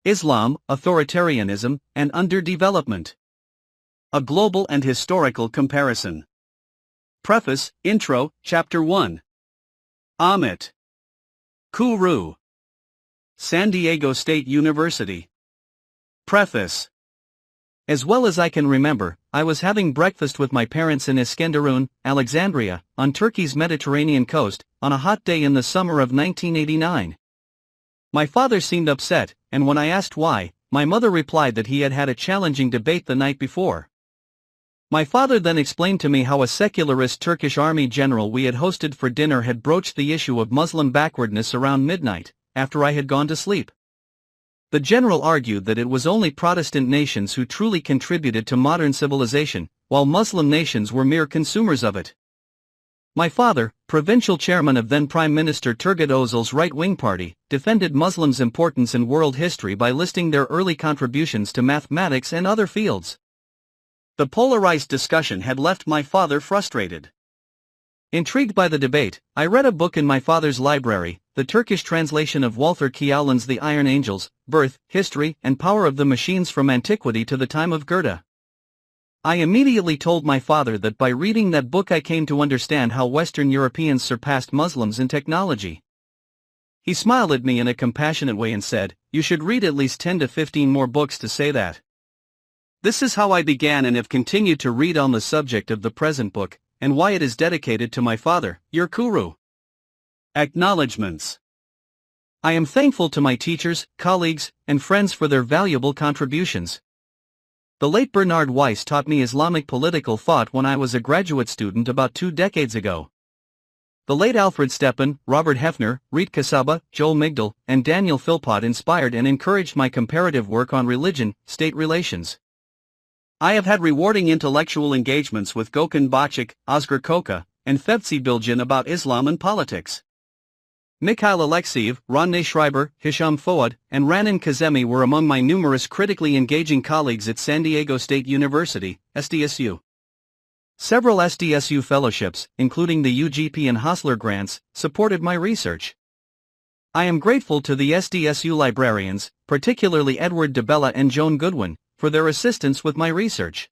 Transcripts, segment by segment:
Islam, Authoritarianism, and Underdevelopment. A Global and Historical Comparison. Preface, Intro, Chapter 1. AHMETT. KURU. San Diego State University. Preface. As well as I can remember, I was having breakfast with my parents in Iskenderun, Alexandria, on Turkey's Mediterranean coast, on a hot day in the summer of 1989. My father seemed upset, and when I asked why, my mother replied that he had had a challenging debate the night before. My father then explained to me how a secularist Turkish army general we had hosted for dinner had broached the issue of Muslim backwardness around midnight, after I had gone to sleep. The general argued that it was only Protestant nations who truly contributed to modern civilization, while Muslim nations were mere consumers of it. My father, provincial chairman of then Prime Minister Turgut Özal's right-wing party, defended Muslims' importance in world history by listing their early contributions to mathematics and other fields. The polarized discussion had left my father frustrated. Intrigued by the debate, I read a book in my father's library, the Turkish translation of Walter Kiyalın's The Iron Angels, Birth, History, and Power of the Machines from Antiquity to the Time of Goethe. I immediately told my father that by reading that book I came to understand how Western Europeans surpassed Muslims in technology. He smiled at me in a compassionate way and said, "You should read at least 10 to 15 more books to say that." This is how I began and have continued to read on the subject of the present book, and why it is dedicated to my father, your KURU. Acknowledgements. I am thankful to my teachers, colleagues, and friends for their valuable contributions. The late Bernard Weiss taught me Islamic political thought when I was a graduate student about 2 decades ago. The late Alfred Stepan, Robert Hefner, Reet Kasaba, Joel Migdal, and Daniel Philpott inspired and encouraged my comparative work on religion-state relations. I have had rewarding intellectual engagements with Gökhan Bachik, Oscar Koka, and Fevzi Bilgin about Islam and politics. Mikhail Alexeyev, Ronne Schreiber, Hisham Fouad, and Ranan Kazemi were among my numerous critically engaging colleagues at San Diego State University, SDSU. Several SDSU fellowships, including the UGP and Hostler grants, supported my research. I am grateful to the SDSU librarians, particularly Edward DeBella and Joan Goodwin, for their assistance with my research.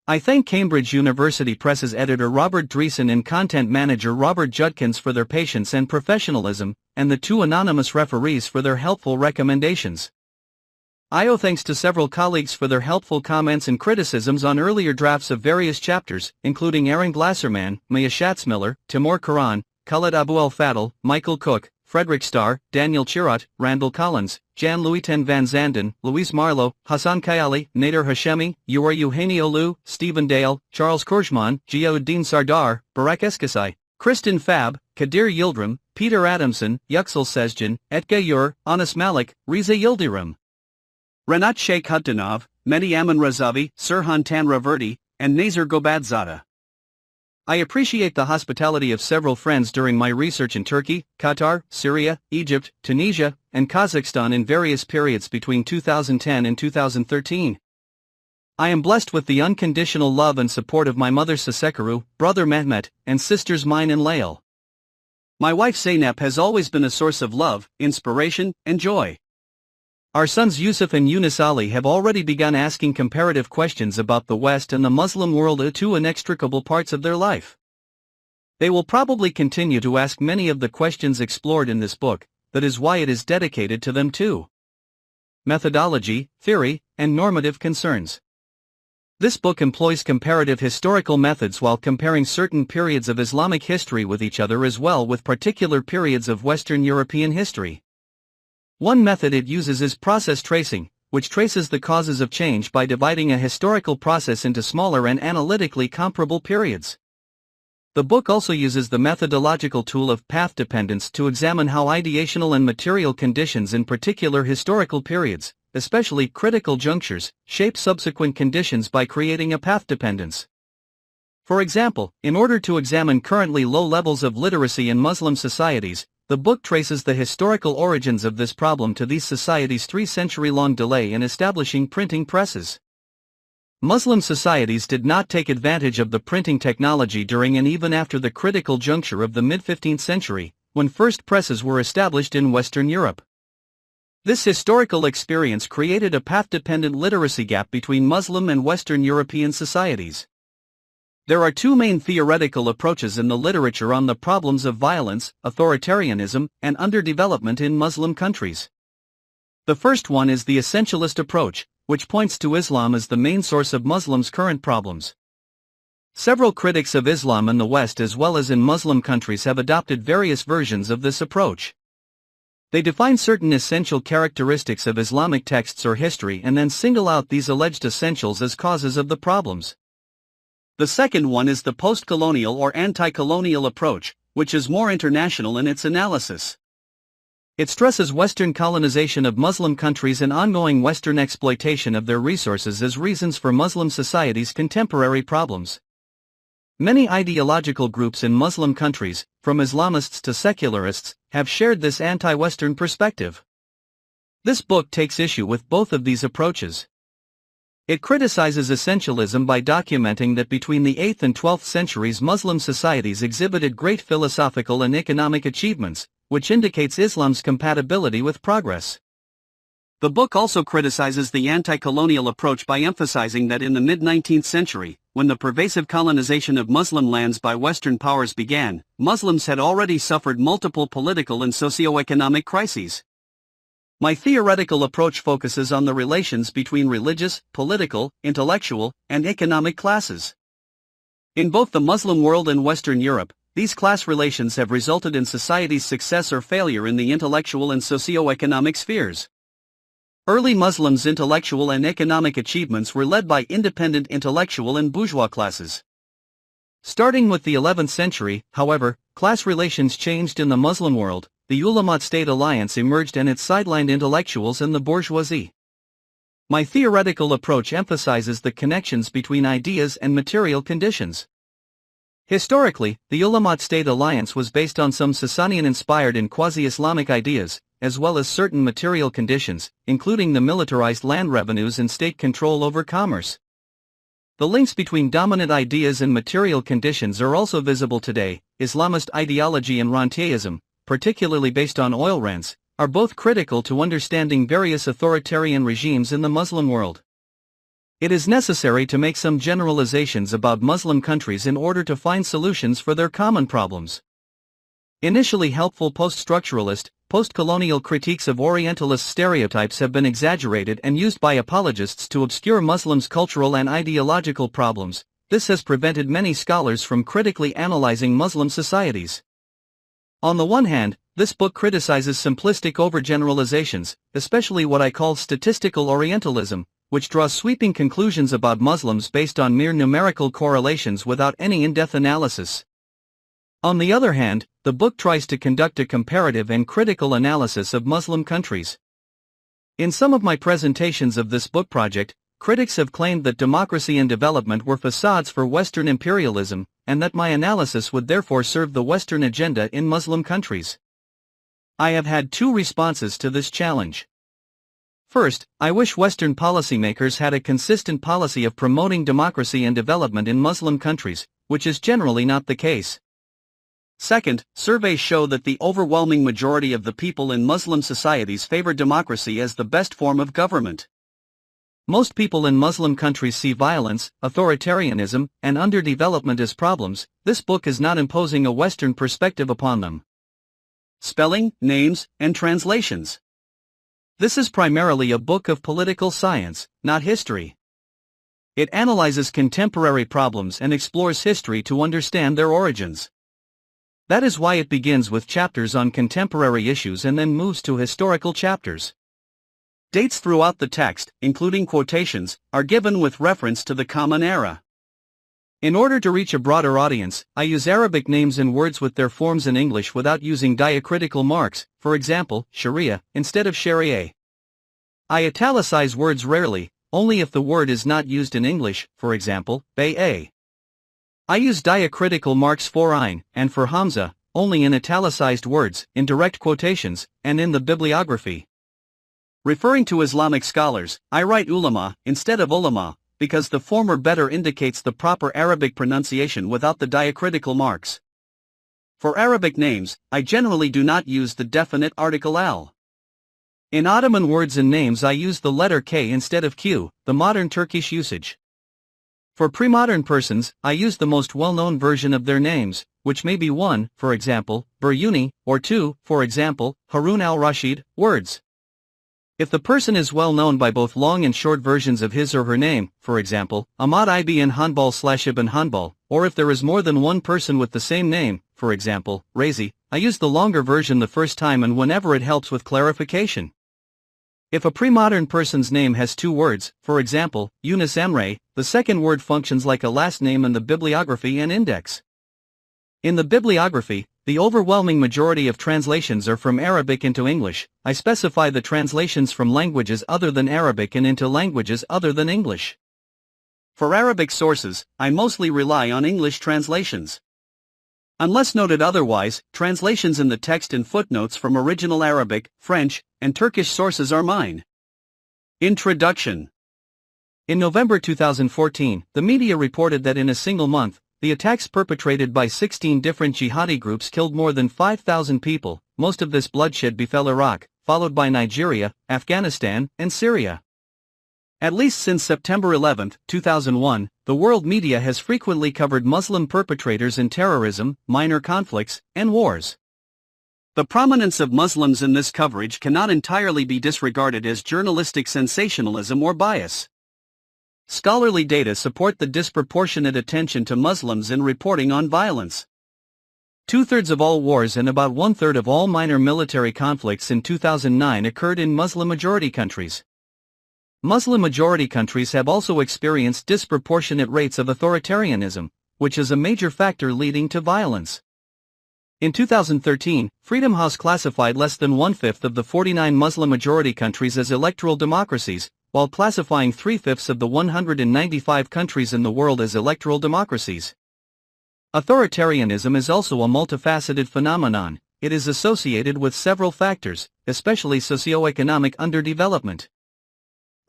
I thank Cambridge University Press's editor Robert Dreesen and content manager Robert Judkins for their patience and professionalism, and the 2 anonymous referees for their helpful recommendations. I owe thanks to several colleagues for their helpful comments and criticisms on earlier drafts of various chapters, including Aaron Glasserman, Maya Schatzmiller, Timur Karan, Khaled Abu El-Fadl, Michael Cook, Frederick Starr, Daniel Chirot, Randall Collins, Jan-Louis Ten Van Zanden, Louise Marlowe, Hassan Kayali, Nader Hashemi, Yura Eugenio, Stephen Dale, Charles Kurjman, Giauddin Sardar, Barak Eskasai, Kristen Fab, Kadir Yildirim, Peter Adamson, Yüksel Sezgin, Etge Yur, Anas Malik, Rize Yildirim, Renat Sheikh Hutdanov, Mehdi Amin Razavi, Sirhan Tanraverdi, and Nazir Gobadzada. I appreciate the hospitality of several friends during my research in Turkey, Qatar, Syria, Egypt, Tunisia, and Kazakhstan in various periods between 2010 and 2013. I am blessed with the unconditional love and support of my mother Sasekaru, brother Mehmet, and sisters Mine and Lael. My wife Zeynep has always been a source of love, inspiration, and joy. Our sons Yusuf and Yunus Ali have already begun asking comparative questions about the West and the Muslim world, 2 inextricable parts of their life. They will probably continue to ask many of the questions explored in this book, that is why it is dedicated to them too. Methodology, theory, and normative concerns. This book employs comparative historical methods while comparing certain periods of Islamic history with each other as well with particular periods of Western European history. One method it uses is process tracing, which traces the causes of change by dividing a historical process into smaller and analytically comparable periods. The book also uses the methodological tool of path dependence to examine how ideational and material conditions in particular historical periods, especially critical junctures, shape subsequent conditions by creating a path dependence. For example, in order to examine currently low levels of literacy in Muslim societies, the book traces the historical origins of this problem to these societies' 3-century-long delay in establishing printing presses. Muslim societies did not take advantage of the printing technology during and even after the critical juncture of the mid-15th century, when first presses were established in Western Europe. This historical experience created a path-dependent literacy gap between Muslim and Western European societies. There are two main theoretical approaches in the literature on the problems of violence, authoritarianism, and underdevelopment in Muslim countries. The first one is the essentialist approach, which points to Islam as the main source of Muslims' current problems. Several critics of Islam in the West as well as in Muslim countries have adopted various versions of this approach. They define certain essential characteristics of Islamic texts or history and then single out these alleged essentials as causes of the problems. The second one is the post-colonial or anti-colonial approach, which is more international in its analysis. It stresses Western colonization of Muslim countries and ongoing Western exploitation of their resources as reasons for Muslim society's contemporary problems. Many ideological groups in Muslim countries, from Islamists to secularists, have shared this anti-Western perspective. This book takes issue with both of these approaches. It criticizes essentialism by documenting that between the 8th and 12th centuries Muslim societies exhibited great philosophical and economic achievements, which indicates Islam's compatibility with progress. The book also criticizes the anti-colonial approach by emphasizing that in the mid-19th century, when the pervasive colonization of Muslim lands by Western powers began, Muslims had already suffered multiple political and socio-economic crises. My theoretical approach focuses on the relations between religious, political, intellectual, and economic classes. In both the Muslim world and Western Europe, these class relations have resulted in society's success or failure in the intellectual and socio-economic spheres. Early Muslims' intellectual and economic achievements were led by independent intellectual and bourgeois classes. Starting with the 11th century, however, class relations changed in the Muslim world. The Ulama-State alliance emerged and it sidelined intellectuals and the bourgeoisie. My theoretical approach emphasizes the connections between ideas and material conditions. Historically, the Ulama-State alliance was based on some Sasanian-inspired and quasi-Islamic ideas, as well as certain material conditions, including the militarized land revenues and state control over commerce. The links between dominant ideas and material conditions are also visible today. Islamist ideology and rentierism, particularly based on oil rents, are both critical to understanding various authoritarian regimes in the Muslim world. It is necessary to make some generalizations about Muslim countries in order to find solutions for their common problems. Initially helpful post-structuralist, post-colonial critiques of Orientalist stereotypes have been exaggerated and used by apologists to obscure Muslims' cultural and ideological problems. This has prevented many scholars from critically analyzing Muslim societies. On the one hand, this book criticizes simplistic overgeneralizations, especially what I call statistical Orientalism, which draws sweeping conclusions about Muslims based on mere numerical correlations without any in-depth analysis. On the other hand, the book tries to conduct a comparative and critical analysis of Muslim countries. In some of my presentations of this book project, critics have claimed that democracy and development were facades for Western imperialism, and that my analysis would therefore serve the Western agenda in Muslim countries. I have had two responses to this challenge. First, I wish Western policymakers had a consistent policy of promoting democracy and development in Muslim countries, which is generally not the case. Second, surveys show that the overwhelming majority of the people in Muslim societies favor democracy as the best form of government. Most people in Muslim countries see violence, authoritarianism, and underdevelopment as problems. This book is not imposing a Western perspective upon them. Spelling, names, and translations. This is primarily a book of political science, not history. It analyzes contemporary problems and explores history to understand their origins. That is why it begins with chapters on contemporary issues and then moves to historical chapters. Dates throughout the text, including quotations, are given with reference to the Common Era. In order to reach a broader audience, I use Arabic names and words with their forms in English without using diacritical marks, for example, Sharia, instead of Sharia. I italicize words rarely, only if the word is not used in English, for example, Bay'a. I use diacritical marks for Ain, and for Hamza, only in italicized words, in direct quotations, and in the bibliography. Referring to Islamic scholars, I write ulama, instead of ulama, because the former better indicates the proper Arabic pronunciation without the diacritical marks. For Arabic names, I generally do not use the definite article al. In Ottoman words and names I use the letter K instead of Q, the modern Turkish usage. For pre-modern persons, I use the most well-known version of their names, which may be 1, for example, Biruni, or 2, for example, Harun al-Rashid, words. If the person is well known by both long and short versions of his or her name, for example, Ahmad ibn Hanbal/Ibn Hanbal, or if there is more than one person with the same name, for example, Razi, I use the longer version the first time and whenever it helps with clarification. If a pre-modern person's name has 2 words, for example, Yunus Emre, the second word functions like a last name in the bibliography and index. In the bibliography, the overwhelming majority of translations are from Arabic into English. I specify the translations from languages other than Arabic and into languages other than English. For Arabic sources, I mostly rely on English translations. Unless noted otherwise, translations in the text and footnotes from original Arabic, French, and Turkish sources are mine. Introduction. In November 2014, the media reported that in a single month, the attacks perpetrated by 16 different jihadi groups killed more than 5,000 people. Most of this bloodshed befell Iraq, followed by Nigeria, Afghanistan, and Syria. At least since September 11, 2001, the world media has frequently covered Muslim perpetrators in terrorism, minor conflicts, and wars. The prominence of Muslims in this coverage cannot entirely be disregarded as journalistic sensationalism or bias. Scholarly data support the disproportionate attention to Muslims in reporting on violence. 2/3 of all wars and about 1/3 of all minor military conflicts in 2009 occurred in Muslim-majority countries. Muslim-majority countries have also experienced disproportionate rates of authoritarianism, which is a major factor leading to violence. In 2013, Freedom House classified less than 1/5 of the 49 Muslim-majority countries as electoral democracies, while classifying 3/5 of the 195 countries in the world as electoral democracies. Authoritarianism is also a multifaceted phenomenon. It is associated with several factors, especially socioeconomic underdevelopment.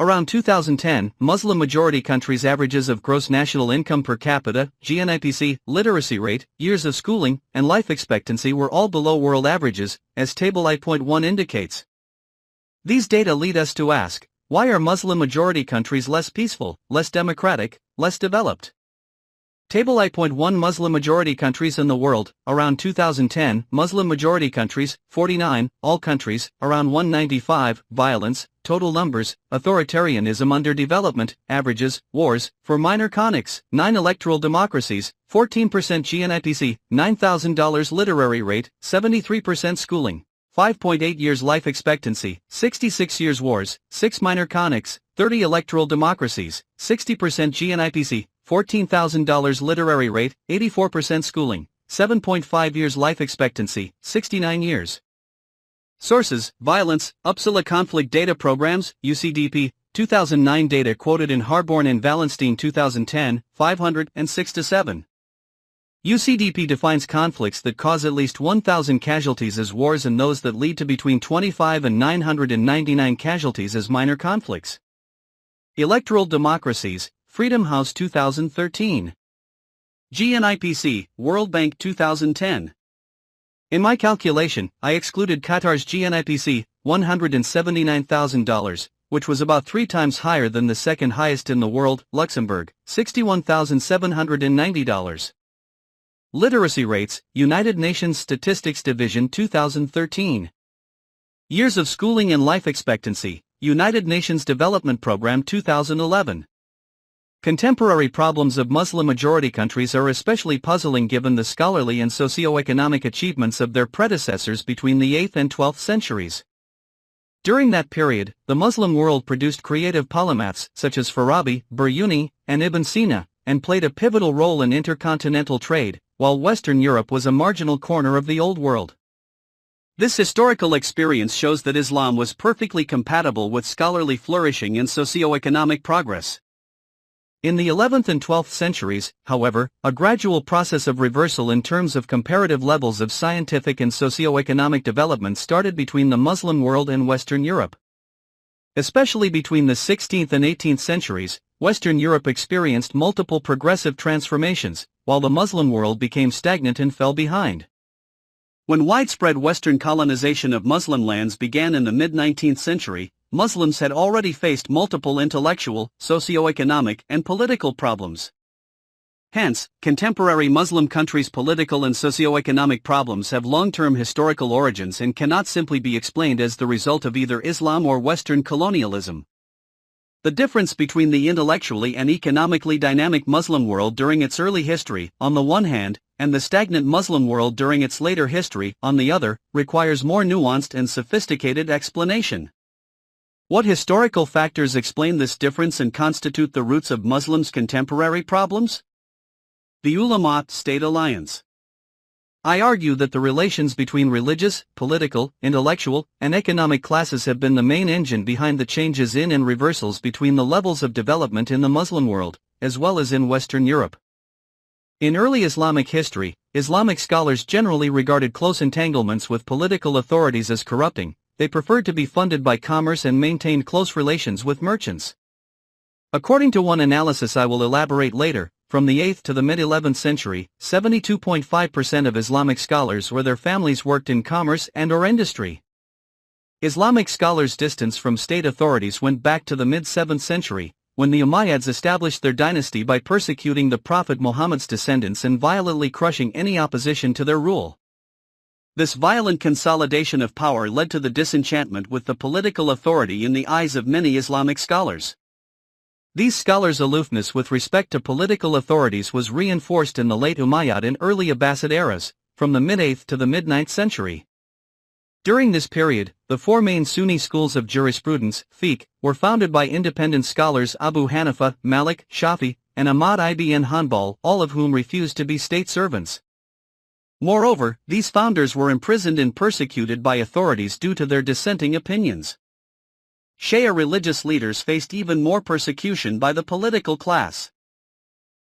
Around 2010, Muslim-majority countries' averages of gross national income per capita, GNIPC, literacy rate, years of schooling, and life expectancy were all below world averages, as Table I.1 indicates. These data lead us to ask, why are Muslim-majority countries less peaceful, less democratic, less developed? Table I.1 Muslim-majority countries in the world, around 2010, Muslim-majority countries, 49, all countries, around 195, violence, total numbers, authoritarianism underdevelopment, averages, wars, for minor conics, 9 electoral democracies, 14% GNIPC, $9,000 literary rate, 73% schooling. 5.8 years life expectancy, 66 years wars, 6 minor conics, 30 electoral democracies, 60% GNIPC, $14,000 literary rate, 84% schooling, 7.5 years life expectancy, 69 years. Sources: Violence, Uppsala Conflict Data Programs, UCDP, 2009 data quoted in Harborn and Wallenstein 2010, 506-7. UCDP defines conflicts that cause at least 1,000 casualties as wars and those that lead to between 25 and 999 casualties as minor conflicts. Electoral Democracies, Freedom House 2013. GNIPC, World Bank 2010. In my calculation, I excluded Qatar's GNIPC, $179,000, which was about 3 times higher than the second highest in the world, Luxembourg, $61,790. Literacy rates, United Nations Statistics Division 2013. Years of schooling and life expectancy, United Nations Development Programme 2011. Contemporary problems of Muslim-majority countries are especially puzzling given the scholarly and socio-economic achievements of their predecessors between the 8th and 12th centuries. During that period, the Muslim world produced creative polymaths such as Farabi, Biruni, and Ibn Sina, and played a pivotal role in intercontinental trade, while Western Europe was a marginal corner of the Old World. This historical experience shows that Islam was perfectly compatible with scholarly flourishing and socio-economic progress. In the 11th and 12th centuries, however, a gradual process of reversal in terms of comparative levels of scientific and socio-economic development started between the Muslim world and Western Europe. Especially between the 16th and 18th centuries, Western Europe experienced multiple progressive transformations, while the Muslim world became stagnant and fell behind. When widespread Western colonization of Muslim lands began in the mid-19th century, Muslims had already faced multiple intellectual, socio-economic, and political problems. Hence, contemporary Muslim countries' political and socio-economic problems have long-term historical origins and cannot simply be explained as the result of either Islam or Western colonialism. The difference between the intellectually and economically dynamic Muslim world during its early history, on the one hand, and the stagnant Muslim world during its later history, on the other, requires more nuanced and sophisticated explanation. What historical factors explain this difference and constitute the roots of Muslims' contemporary problems? The ulama-state alliance. I argue that the relations between religious, political, intellectual, and economic classes have been the main engine behind the changes in and reversals between the levels of development in the Muslim world, as well as in Western Europe. In early Islamic history, Islamic scholars generally regarded close entanglements with political authorities as corrupting. They preferred to be funded by commerce and maintained close relations with merchants. According to one analysis I will elaborate later, from the 8th to the mid-11th century, 72.5% of Islamic scholars or their families worked in commerce and/or industry. Islamic scholars' distance from state authorities went back to the mid-7th century, when the Umayyads established their dynasty by persecuting the Prophet Muhammad's descendants and violently crushing any opposition to their rule. This violent consolidation of power led to the disenchantment with the political authority in the eyes of many Islamic scholars. These scholars' aloofness with respect to political authorities was reinforced in the late Umayyad and early Abbasid eras, from the mid-8th to the mid-9th century. During this period, the four main Sunni schools of jurisprudence, fiqh, were founded by independent scholars Abu Hanifa, Malik, Shafi, and Ahmad ibn Hanbal, all of whom refused to be state servants. Moreover, these founders were imprisoned and persecuted by authorities due to their dissenting opinions. Shia religious leaders faced even more persecution by the political class.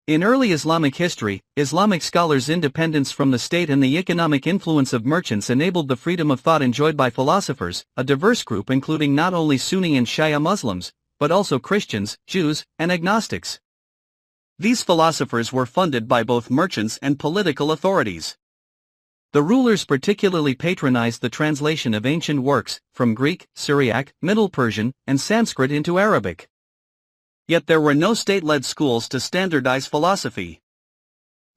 In early Islamic history, Islamic scholars' independence from the state and the economic influence of merchants enabled the freedom of thought enjoyed by philosophers, a diverse group including not only Sunni and Shia Muslims, but also Christians, Jews, and agnostics. These philosophers were funded by both merchants and political authorities. The rulers particularly patronized the translation of ancient works, from Greek, Syriac, Middle Persian, and Sanskrit into Arabic. Yet there were no state-led schools to standardize philosophy.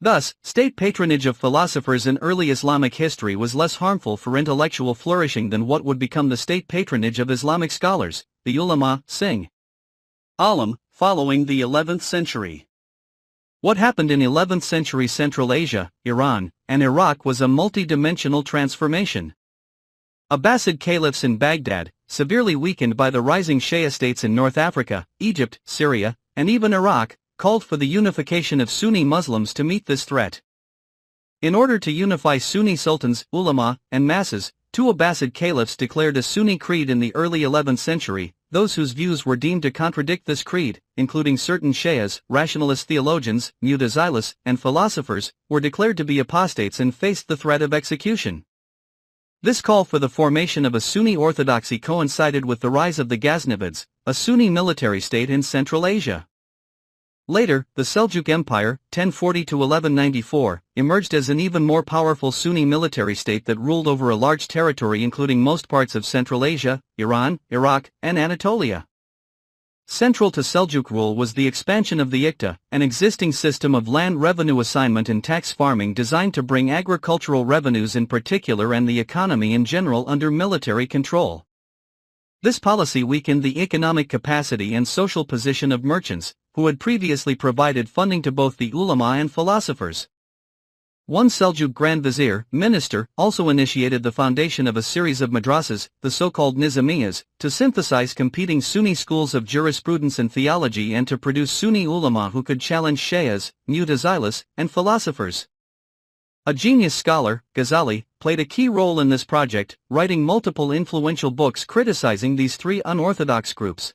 Thus, state patronage of philosophers in early Islamic history was less harmful for intellectual flourishing than what would become the state patronage of Islamic scholars, the ulama, sing. Alim, following the 11th century. What happened in 11th century Central Asia, Iran, and Iraq was a multi-dimensional transformation. Abbasid caliphs in Baghdad, severely weakened by the rising Shia states in North Africa, Egypt, Syria, and even Iraq, called for the unification of Sunni Muslims to meet this threat. In order to unify Sunni sultans, ulama, and masses, two Abbasid caliphs declared a Sunni creed in the early 11th century. Those whose views were deemed to contradict this creed, including certain Shias, rationalist theologians, Mu'tazilis, and philosophers, were declared to be apostates and faced the threat of execution. This call for the formation of a Sunni orthodoxy coincided with the rise of the Ghaznavids, a Sunni military state in Central Asia. Later, the Seljuk Empire, 1040–1194, emerged as an even more powerful Sunni military state that ruled over a large territory including most parts of Central Asia, Iran, Iraq, and Anatolia. Central to Seljuk rule was the expansion of the Iqta, an existing system of land revenue assignment and tax farming designed to bring agricultural revenues in particular and the economy in general under military control. This policy weakened the economic capacity and social position of merchants, who had previously provided funding to both the ulama and philosophers. One Seljuk Grand Vizier, minister, also initiated the foundation of a series of madrasas, the so-called Nizamiyas, to synthesize competing Sunni schools of jurisprudence and theology and to produce Sunni ulama who could challenge Shias, Mu'tazilis, and philosophers. A genius scholar, Ghazali, played a key role in this project, writing multiple influential books criticizing these three unorthodox groups.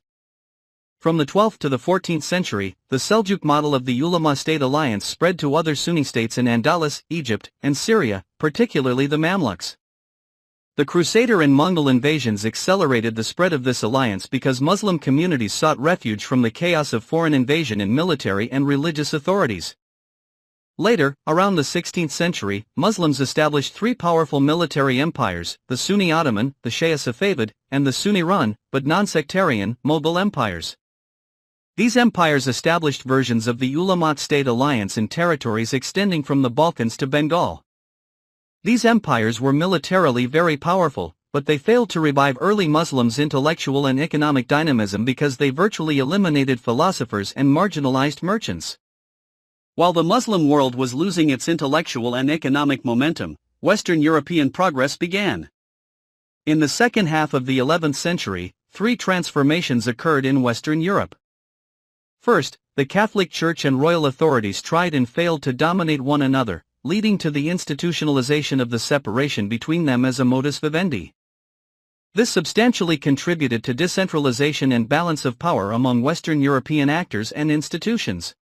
From the 12th to the 14th century, the Seljuk model of the ulama-state alliance spread to other Sunni states in Andalus, Egypt, and Syria, particularly the Mamluks. The Crusader and Mongol invasions accelerated the spread of this alliance because Muslim communities sought refuge from the chaos of foreign invasion in military and religious authorities. Later, around the 16th century, Muslims established three powerful military empires, the Sunni Ottoman, the Shia Safavid, and the Sunni-run, but non-sectarian, Mughal empires. These empires established versions of the Ulama state alliance in territories extending from the Balkans to Bengal. These empires were militarily very powerful, but they failed to revive early Muslims' intellectual and economic dynamism because they virtually eliminated philosophers and marginalized merchants. While the Muslim world was losing its intellectual and economic momentum, Western European progress began. In the second half of the 11th century, three transformations occurred in Western Europe. First, the Catholic Church and royal authorities tried and failed to dominate one another, leading to the institutionalization of the separation between them as a modus vivendi. This substantially contributed to decentralization and balance of power among Western European actors and institutions.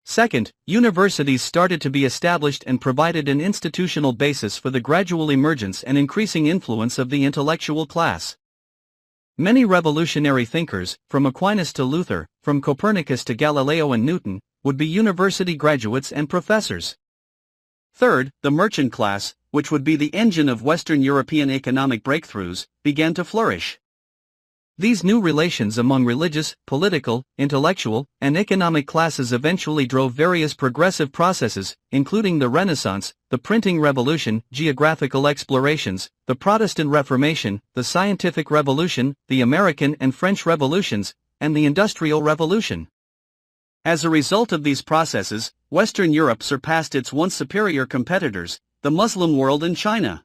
Second, universities started to be established and provided an institutional basis for the gradual emergence and increasing influence of the intellectual class. Many revolutionary thinkers, from Aquinas to Luther, from Copernicus to Galileo and Newton, would be university graduates and professors. Third, the merchant class, which would be the engine of Western European economic breakthroughs, began to flourish. These new relations among religious, political, intellectual, and economic classes eventually drove various progressive processes, including the Renaissance, the printing revolution, geographical explorations, the Protestant Reformation, the Scientific Revolution, the American and French Revolutions, and the Industrial Revolution. As a result of these processes, Western Europe surpassed its once superior competitors, the Muslim world and China.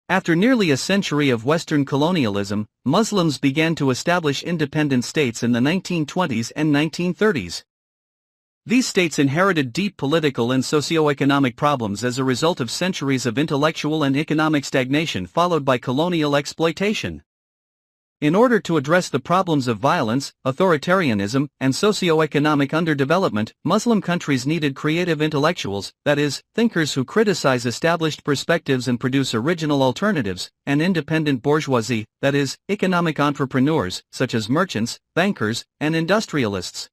After nearly a century of Western colonialism, Muslims began to establish independent states in the 1920s and 1930s. These states inherited deep political and socio-economic problems as a result of centuries of intellectual and economic stagnation followed by colonial exploitation. In order to address the problems of violence, authoritarianism, and socio-economic underdevelopment, Muslim countries needed creative intellectuals, that is, thinkers who criticize established perspectives and produce original alternatives, and independent bourgeoisie, that is, economic entrepreneurs, such as merchants, bankers, and industrialists.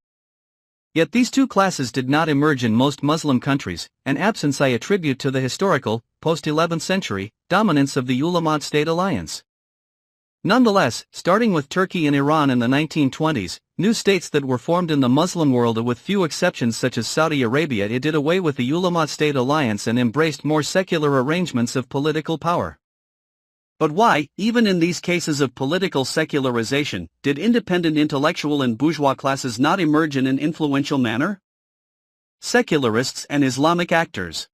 Yet these two classes did not emerge in most Muslim countries, an absence I attribute to the historical, post-11th century, dominance of the Ulamad state alliance. Nonetheless, starting with Turkey and Iran in the 1920s, new states that were formed in the Muslim world with few exceptions such as Saudi Arabia it did away with the Ulama state alliance and embraced more secular arrangements of political power. But why, even in these cases of political secularization, did independent intellectual and bourgeois classes not emerge in an influential manner? Secularists and Islamic actors.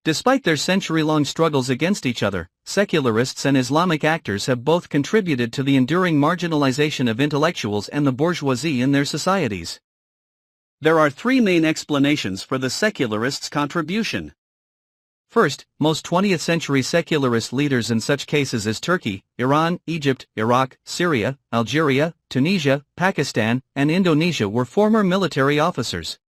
Despite their century-long struggles against each other, secularists and Islamic actors have both contributed to the enduring marginalization of intellectuals and the bourgeoisie in their societies. There are three main explanations for the secularists' contribution. First, most 20th century secularist leaders in such cases as Turkey, Iran, Egypt, Iraq, Syria, Algeria, Tunisia, Pakistan, and Indonesia were former military officers.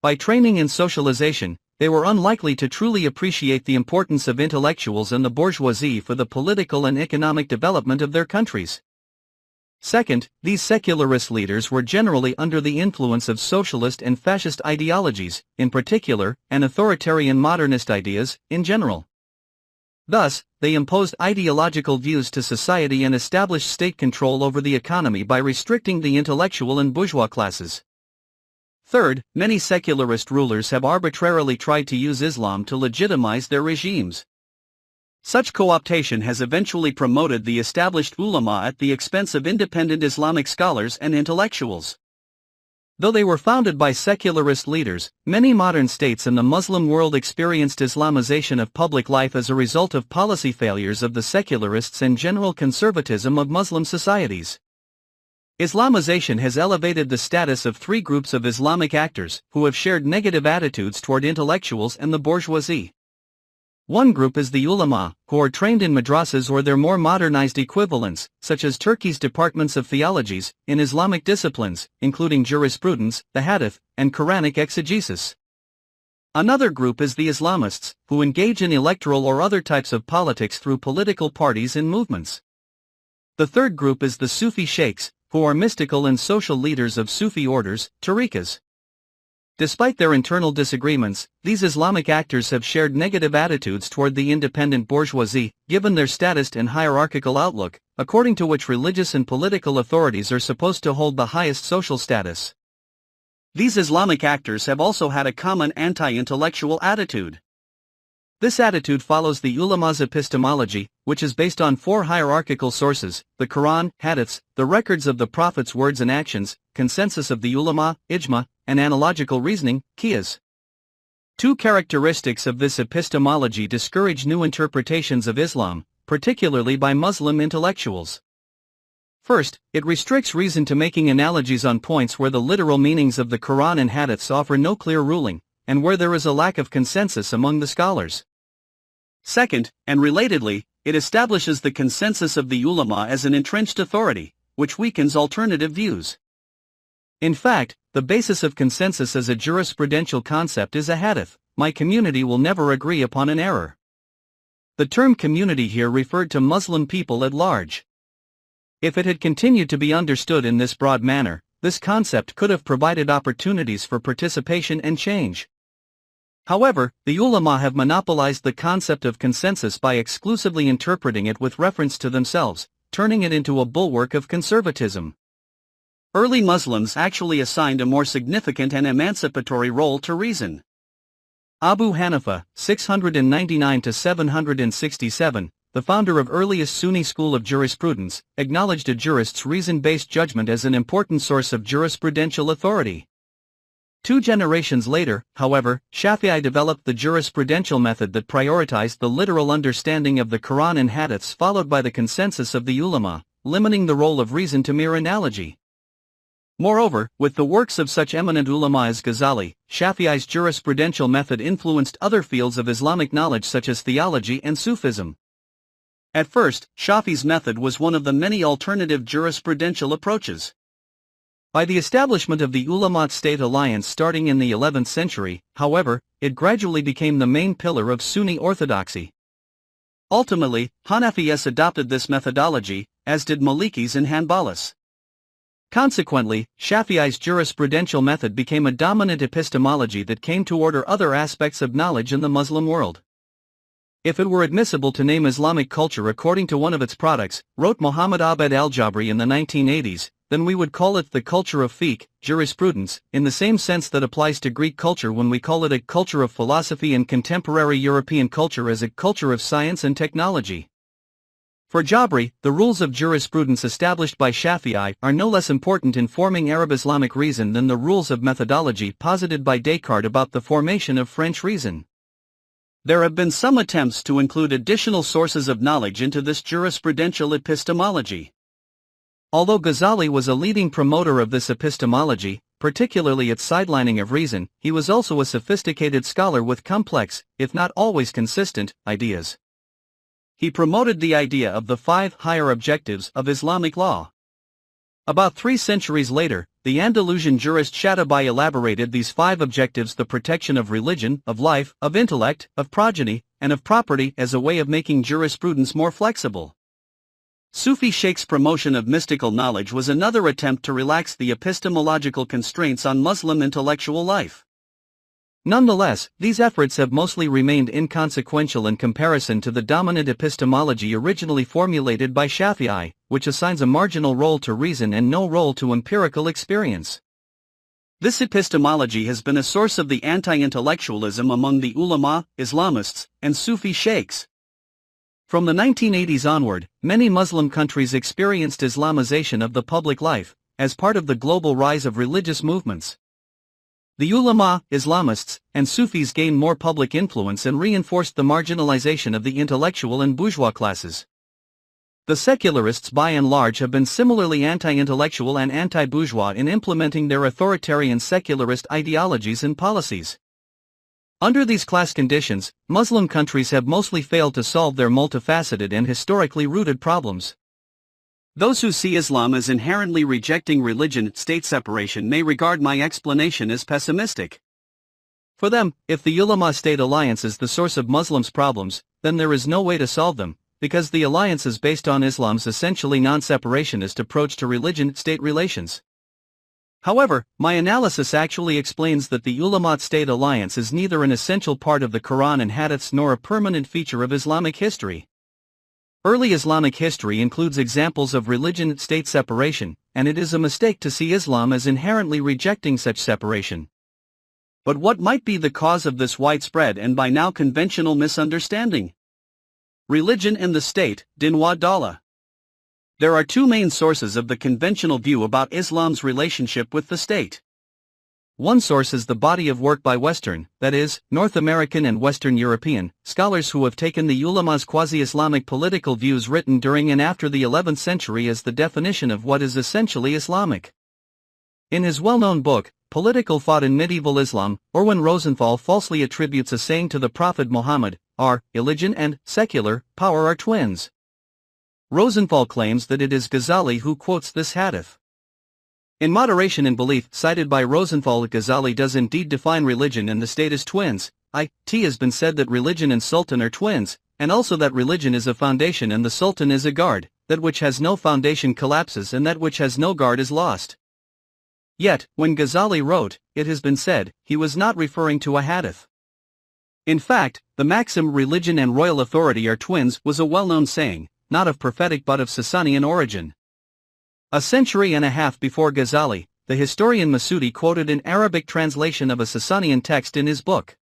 By training and socialization, they were unlikely to truly appreciate the importance of intellectuals and the bourgeoisie for the political and economic development of their countries. Second, these secularist leaders were generally under the influence of socialist and fascist ideologies, in particular, and authoritarian modernist ideas, in general. Thus, they imposed ideological views to society and established state control over the economy by restricting the intellectual and bourgeois classes. Third, many secularist rulers have arbitrarily tried to use Islam to legitimize their regimes. Such co-optation has eventually promoted the established ulama at the expense of independent Islamic scholars and intellectuals. Though they were founded by secularist leaders, many modern states in the Muslim world experienced Islamization of public life as a result of policy failures of the secularists and general conservatism of Muslim societies. Islamization has elevated the status of three groups of Islamic actors who have shared negative attitudes toward intellectuals and the bourgeoisie. One group is the ulama, who are trained in madrasas or their more modernized equivalents, such as Turkey's departments of theologies, in Islamic disciplines, including jurisprudence, the hadith, and Quranic exegesis. Another group is the Islamists, who engage in electoral or other types of politics through political parties and movements. The third group is the Sufi sheikhs, who are mystical and social leaders of Sufi orders, tariqas. Despite their internal disagreements, these Islamic actors have shared negative attitudes toward the independent bourgeoisie, given their status and hierarchical outlook, according to which religious and political authorities are supposed to hold the highest social status. These Islamic actors have also had a common anti-intellectual attitude. This attitude follows the ulama's epistemology, which is based on four hierarchical sources: the Quran, hadiths, the records of the Prophet's words and actions, consensus of the ulama, ijma, and analogical reasoning, qiyas. Two characteristics of this epistemology discourage new interpretations of Islam, particularly by Muslim intellectuals. First, it restricts reason to making analogies on points where the literal meanings of the Quran and hadiths offer no clear ruling, and where there is a lack of consensus among the scholars. Second, and relatedly, it establishes the consensus of the ulama as an entrenched authority, which weakens alternative views. In fact, the basis of consensus as a jurisprudential concept is a hadith: my community will never agree upon an error. The term community here referred to Muslim people at large. If it had continued to be understood in this broad manner, this concept could have provided opportunities for participation and change. However, the ulama have monopolized the concept of consensus by exclusively interpreting it with reference to themselves, turning it into a bulwark of conservatism. Early Muslims actually assigned a more significant and emancipatory role to reason. Abu Hanifa, 699–767, the founder of earliest Sunni school of jurisprudence, acknowledged a jurist's reason-based judgment as an important source of jurisprudential authority. 2 generations later, however, Shafi'i developed the jurisprudential method that prioritized the literal understanding of the Quran and hadiths, followed by the consensus of the ulama, limiting the role of reason to mere analogy. Moreover, with the works of such eminent ulama as Ghazali, Shafi'i's jurisprudential method influenced other fields of Islamic knowledge such as theology and Sufism. At first, Shafi'i's method was one of the many alternative jurisprudential approaches. By the establishment of the Ulama-State alliance starting in the 11th century, however, it gradually became the main pillar of Sunni orthodoxy. Ultimately, Hanafis adopted this methodology, as did Malikis and Hanbalis. Consequently, Shafi'i's jurisprudential method became a dominant epistemology that came to order other aspects of knowledge in the Muslim world. If it were admissible to name Islamic culture according to one of its products, wrote Muhammad Abid al-Jabri in the 1980s, then we would call it the culture of fiqh, jurisprudence, in the same sense that applies to Greek culture when we call it a culture of philosophy and contemporary European culture as a culture of science and technology. For Jabri, the rules of jurisprudence established by Shafi'i are no less important in forming Arab Islamic reason than the rules of methodology posited by Descartes about the formation of French reason. There have been some attempts to include additional sources of knowledge into this jurisprudential epistemology. Although Ghazali was a leading promoter of this epistemology, particularly its sidelining of reason, he was also a sophisticated scholar with complex, if not always consistent, ideas. He promoted the idea of the 5 higher objectives of Islamic law. About 3 centuries later, the Andalusian jurist Shatabi elaborated these 5 objectives: the protection of religion, of life, of intellect, of progeny, and of property, as a way of making jurisprudence more flexible. Sufi sheikhs' promotion of mystical knowledge was another attempt to relax the epistemological constraints on Muslim intellectual life. Nonetheless, these efforts have mostly remained inconsequential in comparison to the dominant epistemology originally formulated by Shafi'i, which assigns a marginal role to reason and no role to empirical experience. This epistemology has been a source of the anti-intellectualism among the ulama, Islamists, and Sufi sheikhs. From the 1980s onward, many Muslim countries experienced Islamization of the public life, as part of the global rise of religious movements. The ulama, Islamists, and Sufis gained more public influence and reinforced the marginalization of the intellectual and bourgeois classes. The secularists by and large have been similarly anti-intellectual and anti-bourgeois in implementing their authoritarian secularist ideologies and policies. Under these class conditions, Muslim countries have mostly failed to solve their multifaceted and historically rooted problems. Those who see Islam as inherently rejecting religion-state separation may regard my explanation as pessimistic. For them, if the ulama-state alliance is the source of Muslims' problems, then there is no way to solve them, because the alliance is based on Islam's essentially non-separationist approach to religion-state relations. However, my analysis actually explains that the ulama-state alliance is neither an essential part of the Quran and Hadiths nor a permanent feature of Islamic history. Early Islamic history includes examples of religion-state separation, and it is a mistake to see Islam as inherently rejecting such separation. But what might be the cause of this widespread and by now conventional misunderstanding? Religion and the state, din wa dawla. There are two main sources of the conventional view about Islam's relationship with the state. One source is the body of work by Western, that is, North American and Western European, scholars who have taken the ulama's quasi-Islamic political views written during and after the 11th century as the definition of what is essentially Islamic. In his well-known book, Political Thought in Medieval Islam, Erwin Rosenthal falsely attributes a saying to the Prophet Muhammad, religion and secular power are twins. Rosenthal claims that it is Ghazali who quotes this hadith. In Moderation in Belief, cited by Rosenthal, Ghazali does indeed define religion and the state as twins. It has been said that religion and sultan are twins, and also that religion is a foundation and the sultan is a guard, that which has no foundation collapses and that which has no guard is lost. Yet, when Ghazali wrote, it has been said, he was not referring to a hadith. In fact, the maxim religion and royal authority are twins was a well-known saying, not of prophetic but of Sasanian origin. A century and a half before Ghazali, the historian Masudi quoted an Arabic translation of a Sasanian text in his book.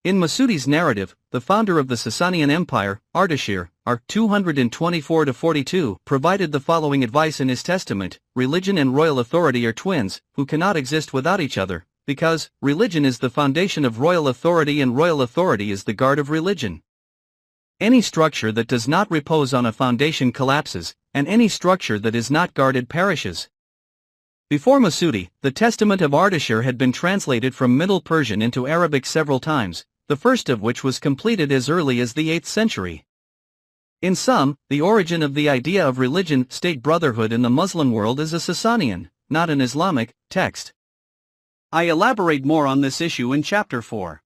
In Masudi's narrative, the founder of the Sasanian Empire, Ardashir, 224-42, provided the following advice in his testament: religion and royal authority are twins, who cannot exist without each other, because religion is the foundation of royal authority and royal authority is the guard of religion. Any structure that does not repose on a foundation collapses, and any structure that is not guarded perishes. Before Masudi, the Testament of Ardashir had been translated from Middle Persian into Arabic several times, the first of which was completed as early as the 8th century. In sum, the origin of the idea of religion-state brotherhood in the Muslim world is a Sasanian, not an Islamic, text. I elaborate more on this issue in Chapter 4.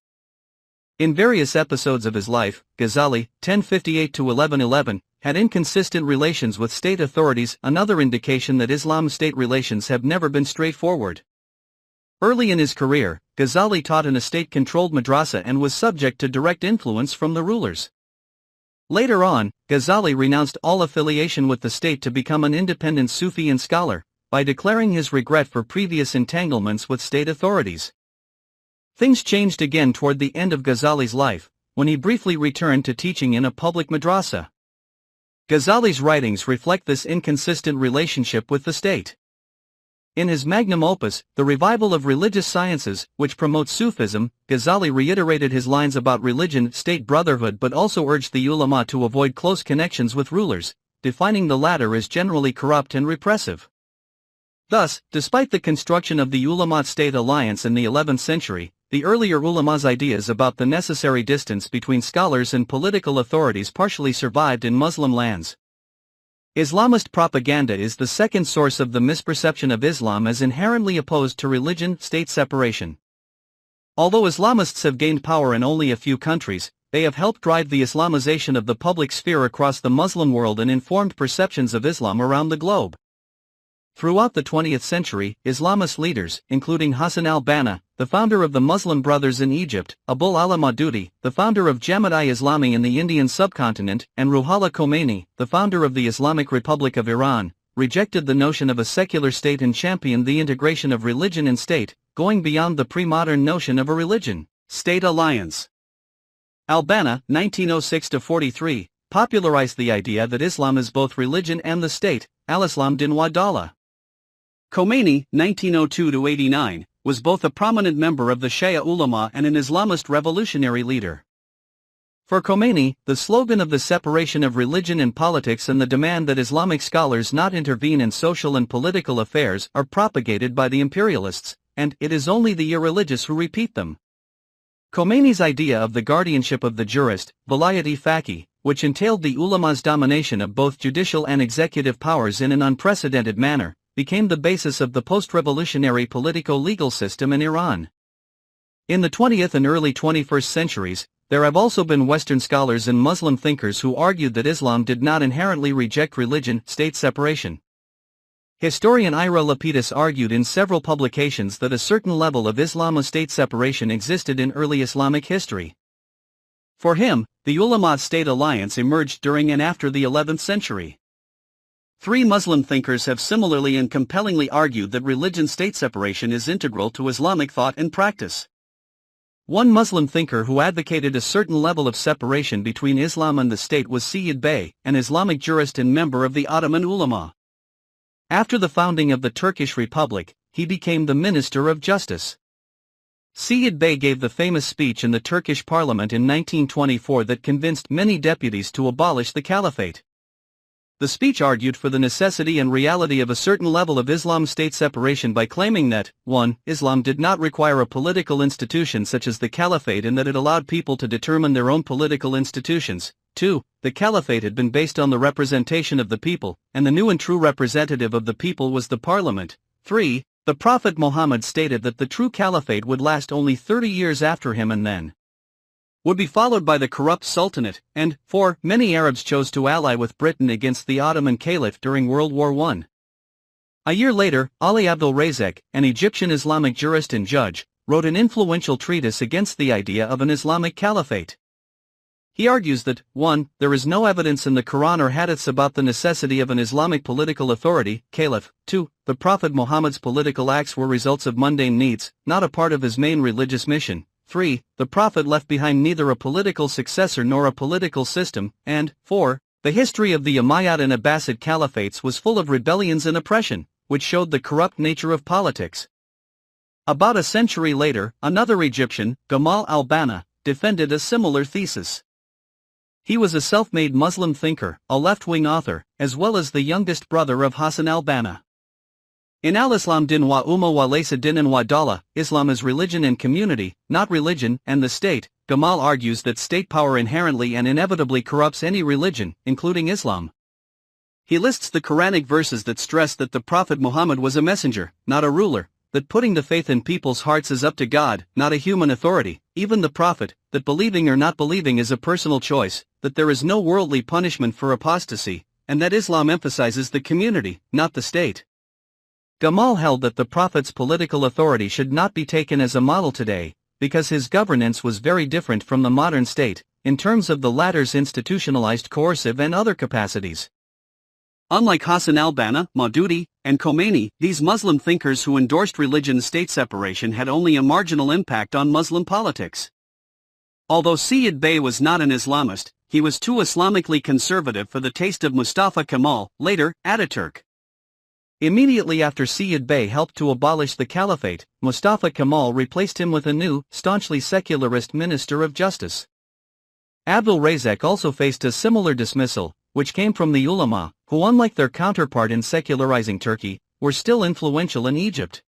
In various episodes of his life, Ghazali, 1058-1111, had inconsistent relations with state authorities, another indication that Islam-state relations have never been straightforward. Early in his career, Ghazali taught in a state-controlled madrasa and was subject to direct influence from the rulers. Later on, Ghazali renounced all affiliation with the state to become an independent Sufi and scholar, by declaring his regret for previous entanglements with state authorities. Things changed again toward the end of Ghazali's life, when he briefly returned to teaching in a public madrasa. Ghazali's writings reflect this inconsistent relationship with the state. In his magnum opus, The Revival of Religious Sciences, which promotes Sufism, Ghazali reiterated his lines about religion-state brotherhood but also urged the ulama to avoid close connections with rulers, defining the latter as generally corrupt and repressive. Thus, despite the construction of the ulama-state alliance in the 11th century, the earlier ulama's ideas about the necessary distance between scholars and political authorities partially survived in Muslim lands. Islamist propaganda is the second source of the misperception of Islam as inherently opposed to religion-state separation. Although Islamists have gained power in only a few countries, they have helped drive the Islamization of the public sphere across the Muslim world and informed perceptions of Islam around the globe. Throughout the 20th century, Islamist leaders, including Hussain al-Banna, the founder of the Muslim Brothers in Egypt, Abul Ala Maududi, the founder of Jamaat-i-Islami in the Indian subcontinent, and Ruhollah Khomeini, the founder of the Islamic Republic of Iran, rejected the notion of a secular state and championed the integration of religion and state, going beyond the pre-modern notion of a religion-state alliance. Al-Banna, 1906-43, popularized the idea that Islam is both religion and the state, al-Islam din wa dawla. Khomeini, 1902-89, was both a prominent member of the Shia ulama and an Islamist revolutionary leader. For Khomeini, the slogan of the separation of religion and politics and the demand that Islamic scholars not intervene in social and political affairs are propagated by the imperialists, and it is only the irreligious who repeat them. Khomeini's idea of the guardianship of the jurist, Vilayat-e-Faqih, which entailed the ulama's domination of both judicial and executive powers in an unprecedented manner, became the basis of the post-revolutionary politico-legal system in Iran. In the 20th and early 21st centuries, there have also been Western scholars and Muslim thinkers who argued that Islam did not inherently reject religion-state separation. Historian Ira Lapidus argued in several publications that a certain level of Islam-state separation existed in early Islamic history. For him, the ulama-state alliance emerged during and after the 11th century. Three Muslim thinkers have similarly and compellingly argued that religion-state separation is integral to Islamic thought and practice. One Muslim thinker who advocated a certain level of separation between Islam and the state was Sayyid Bey, an Islamic jurist and member of the Ottoman ulama. After the founding of the Turkish Republic, he became the Minister of Justice. Sayyid Bey gave the famous speech in the Turkish parliament in 1924 that convinced many deputies to abolish the caliphate. The speech argued for the necessity and reality of a certain level of Islam-state separation by claiming that, 1. Islam did not require a political institution such as the caliphate and that it allowed people to determine their own political institutions. 2. The caliphate had been based on the representation of the people, and the new and true representative of the people was the parliament. 3. The Prophet Muhammad stated that the true caliphate would last only 30 years after him and then would be followed by the corrupt sultanate, and 4. Many Arabs chose to ally with Britain against the Ottoman Caliph during World War I. A year later, Ali Abdul Razak, an Egyptian Islamic jurist and judge, wrote an influential treatise against the idea of an Islamic caliphate. He argues that, 1. There is no evidence in the Quran or hadiths about the necessity of an Islamic political authority, caliph. 2. The Prophet Muhammad's political acts were results of mundane needs, not a part of his main religious mission. 3. The Prophet left behind neither a political successor nor a political system, and 4. The history of the Umayyad and Abbasid caliphates was full of rebellions and oppression, which showed the corrupt nature of politics. About a century later, another Egyptian, Gamal al-Banna, defended a similar thesis. He was a self-made Muslim thinker, a left-wing author, as well as the youngest brother of Hussain al-Banna. In Al-Islam din wa umma wa laysa dinan wa dawla, Islam is religion and community, not religion and the state. Gamal argues that state power inherently and inevitably corrupts any religion, including Islam. He lists the Quranic verses that stress that the Prophet Muhammad was a messenger, not a ruler, that putting the faith in people's hearts is up to God, not a human authority, even the Prophet, that believing or not believing is a personal choice, that there is no worldly punishment for apostasy, and that Islam emphasizes the community, not the state. Gamal held that the Prophet's political authority should not be taken as a model today, because his governance was very different from the modern state, in terms of the latter's institutionalized coercive and other capacities. Unlike Hussain al-Banna, Maududi, and Khomeini, these Muslim thinkers who endorsed religion-state separation had only a marginal impact on Muslim politics. Although Sayyid Bey was not an Islamist, he was too Islamically conservative for the taste of Mustafa Kemal, later, Ataturk. Immediately after Sayyid Bey helped to abolish the caliphate, Mustafa Kemal replaced him with a new, staunchly secularist Minister of Justice. Abdul Razak also faced a similar dismissal, which came from the ulama, who unlike their counterpart in secularizing Turkey, were still influential in Egypt.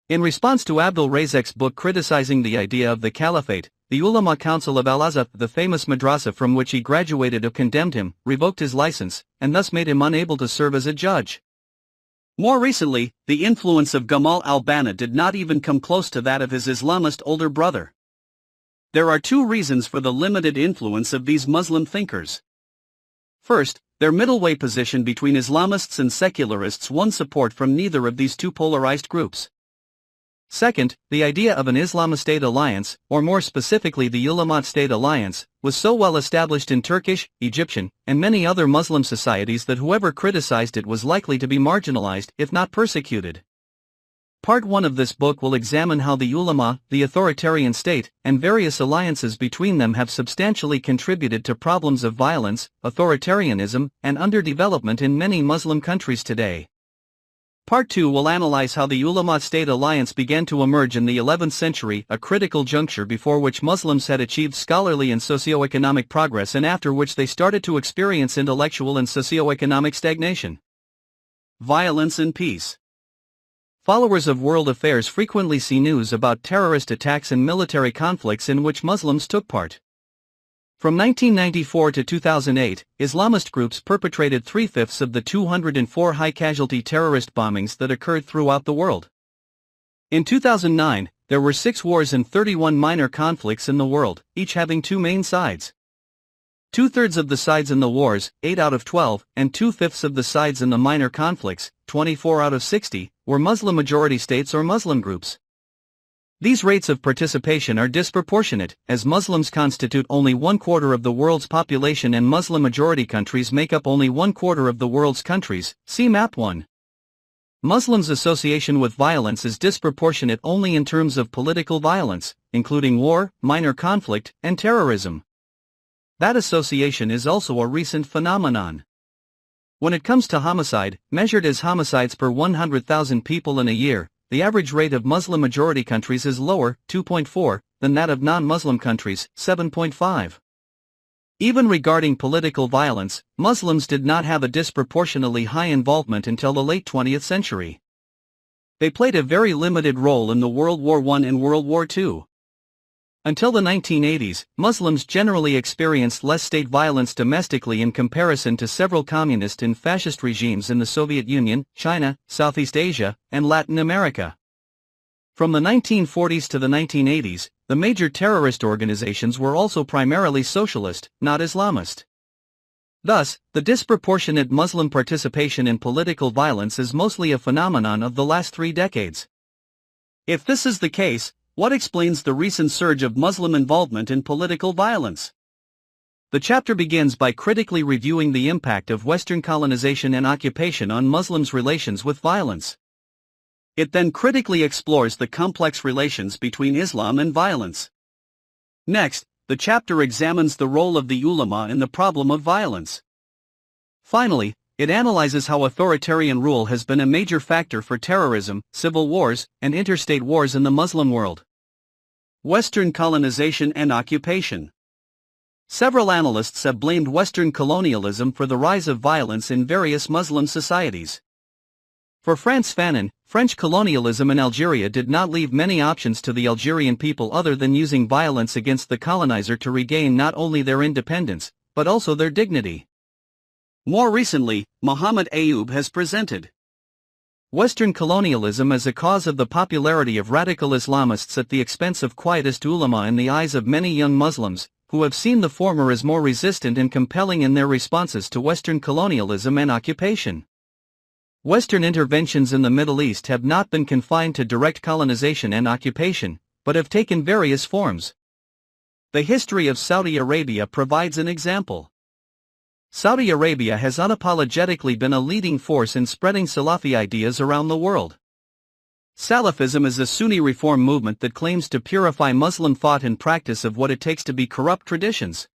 In response to Abdul Razak's book criticizing the idea of the caliphate, the Ulama Council of Al-Azhar, the famous madrasa from which he graduated, condemned him, revoked his license, and thus made him unable to serve as a judge. More recently, the influence of Gamal al-Banna did not even come close to that of his Islamist older brother. There are two reasons for the limited influence of these Muslim thinkers. First, their middle-way position between Islamists and secularists won support from neither of these two polarized groups. Second, the idea of an Islamist-state alliance, or more specifically the Ulama-state alliance, was so well established in Turkish, Egyptian, and many other Muslim societies that whoever criticized it was likely to be marginalized, if not persecuted. Part 1 of this book will examine how the ulama, the authoritarian state, and various alliances between them have substantially contributed to problems of violence, authoritarianism, and underdevelopment in many Muslim countries today. Part 2 will analyze how the ulama-state alliance began to emerge in the 11th century, a critical juncture before which Muslims had achieved scholarly and socio-economic progress and after which they started to experience intellectual and socio-economic stagnation. Violence and peace. Followers of world affairs frequently see news about terrorist attacks and military conflicts in which Muslims took part. From 1994 to 2008, Islamist groups perpetrated 3/5 of the 204 high-casualty terrorist bombings that occurred throughout the world. In 2009, there were 6 wars and 31 minor conflicts in the world, each having 2 main sides. 2/3 of the sides in the wars, 8 out of 12, and 2/5 of the sides in the minor conflicts, 24 out of 60, were Muslim-majority states or Muslim groups. These rates of participation are disproportionate, as Muslims constitute only 1/4 of the world's population and Muslim-majority countries make up only 1/4 of the world's countries, see Map 1. Muslims' association with violence is disproportionate only in terms of political violence, including war, minor conflict, and terrorism. That association is also a recent phenomenon. When it comes to homicide, measured as homicides per 100,000 people in a year, the average rate of Muslim-majority countries is lower, 2.4, than that of non-Muslim countries, 7.5. Even regarding political violence, Muslims did not have a disproportionately high involvement until the late 20th century. They played a very limited role in the World War I and World War II. Until the 1980s, Muslims generally experienced less state violence domestically in comparison to several communist and fascist regimes in the Soviet Union, China, Southeast Asia, and Latin America. From the 1940s to the 1980s, the major terrorist organizations were also primarily socialist, not Islamist. Thus, the disproportionate Muslim participation in political violence is mostly a phenomenon of the last 3 decades. If this is the case, what explains the recent surge of Muslim involvement in political violence? The chapter begins by critically reviewing the impact of Western colonization and occupation on Muslims' relations with violence. It then critically explores the complex relations between Islam and violence. Next, the chapter examines the role of the ulama in the problem of violence. Finally, it analyzes how authoritarian rule has been a major factor for terrorism, civil wars, and interstate wars in the Muslim world. Western colonization and occupation. Several analysts have blamed Western colonialism for the rise of violence in various Muslim societies. For Frantz Fanon, French colonialism in Algeria did not leave many options to the Algerian people other than using violence against the colonizer to regain not only their independence, but also their dignity. More recently, Muhammad Ayoub has presented Western colonialism as a cause of the popularity of radical Islamists at the expense of quietist ulama in the eyes of many young Muslims, who have seen the former as more resistant and compelling in their responses to Western colonialism and occupation. Western interventions in the Middle East have not been confined to direct colonization and occupation, but have taken various forms. The history of Saudi Arabia provides an example. Saudi Arabia has unapologetically been a leading force in spreading Salafi ideas around the world. Salafism is a Sunni reform movement that claims to purify Muslim thought and practice of what it takes to be corrupt traditions.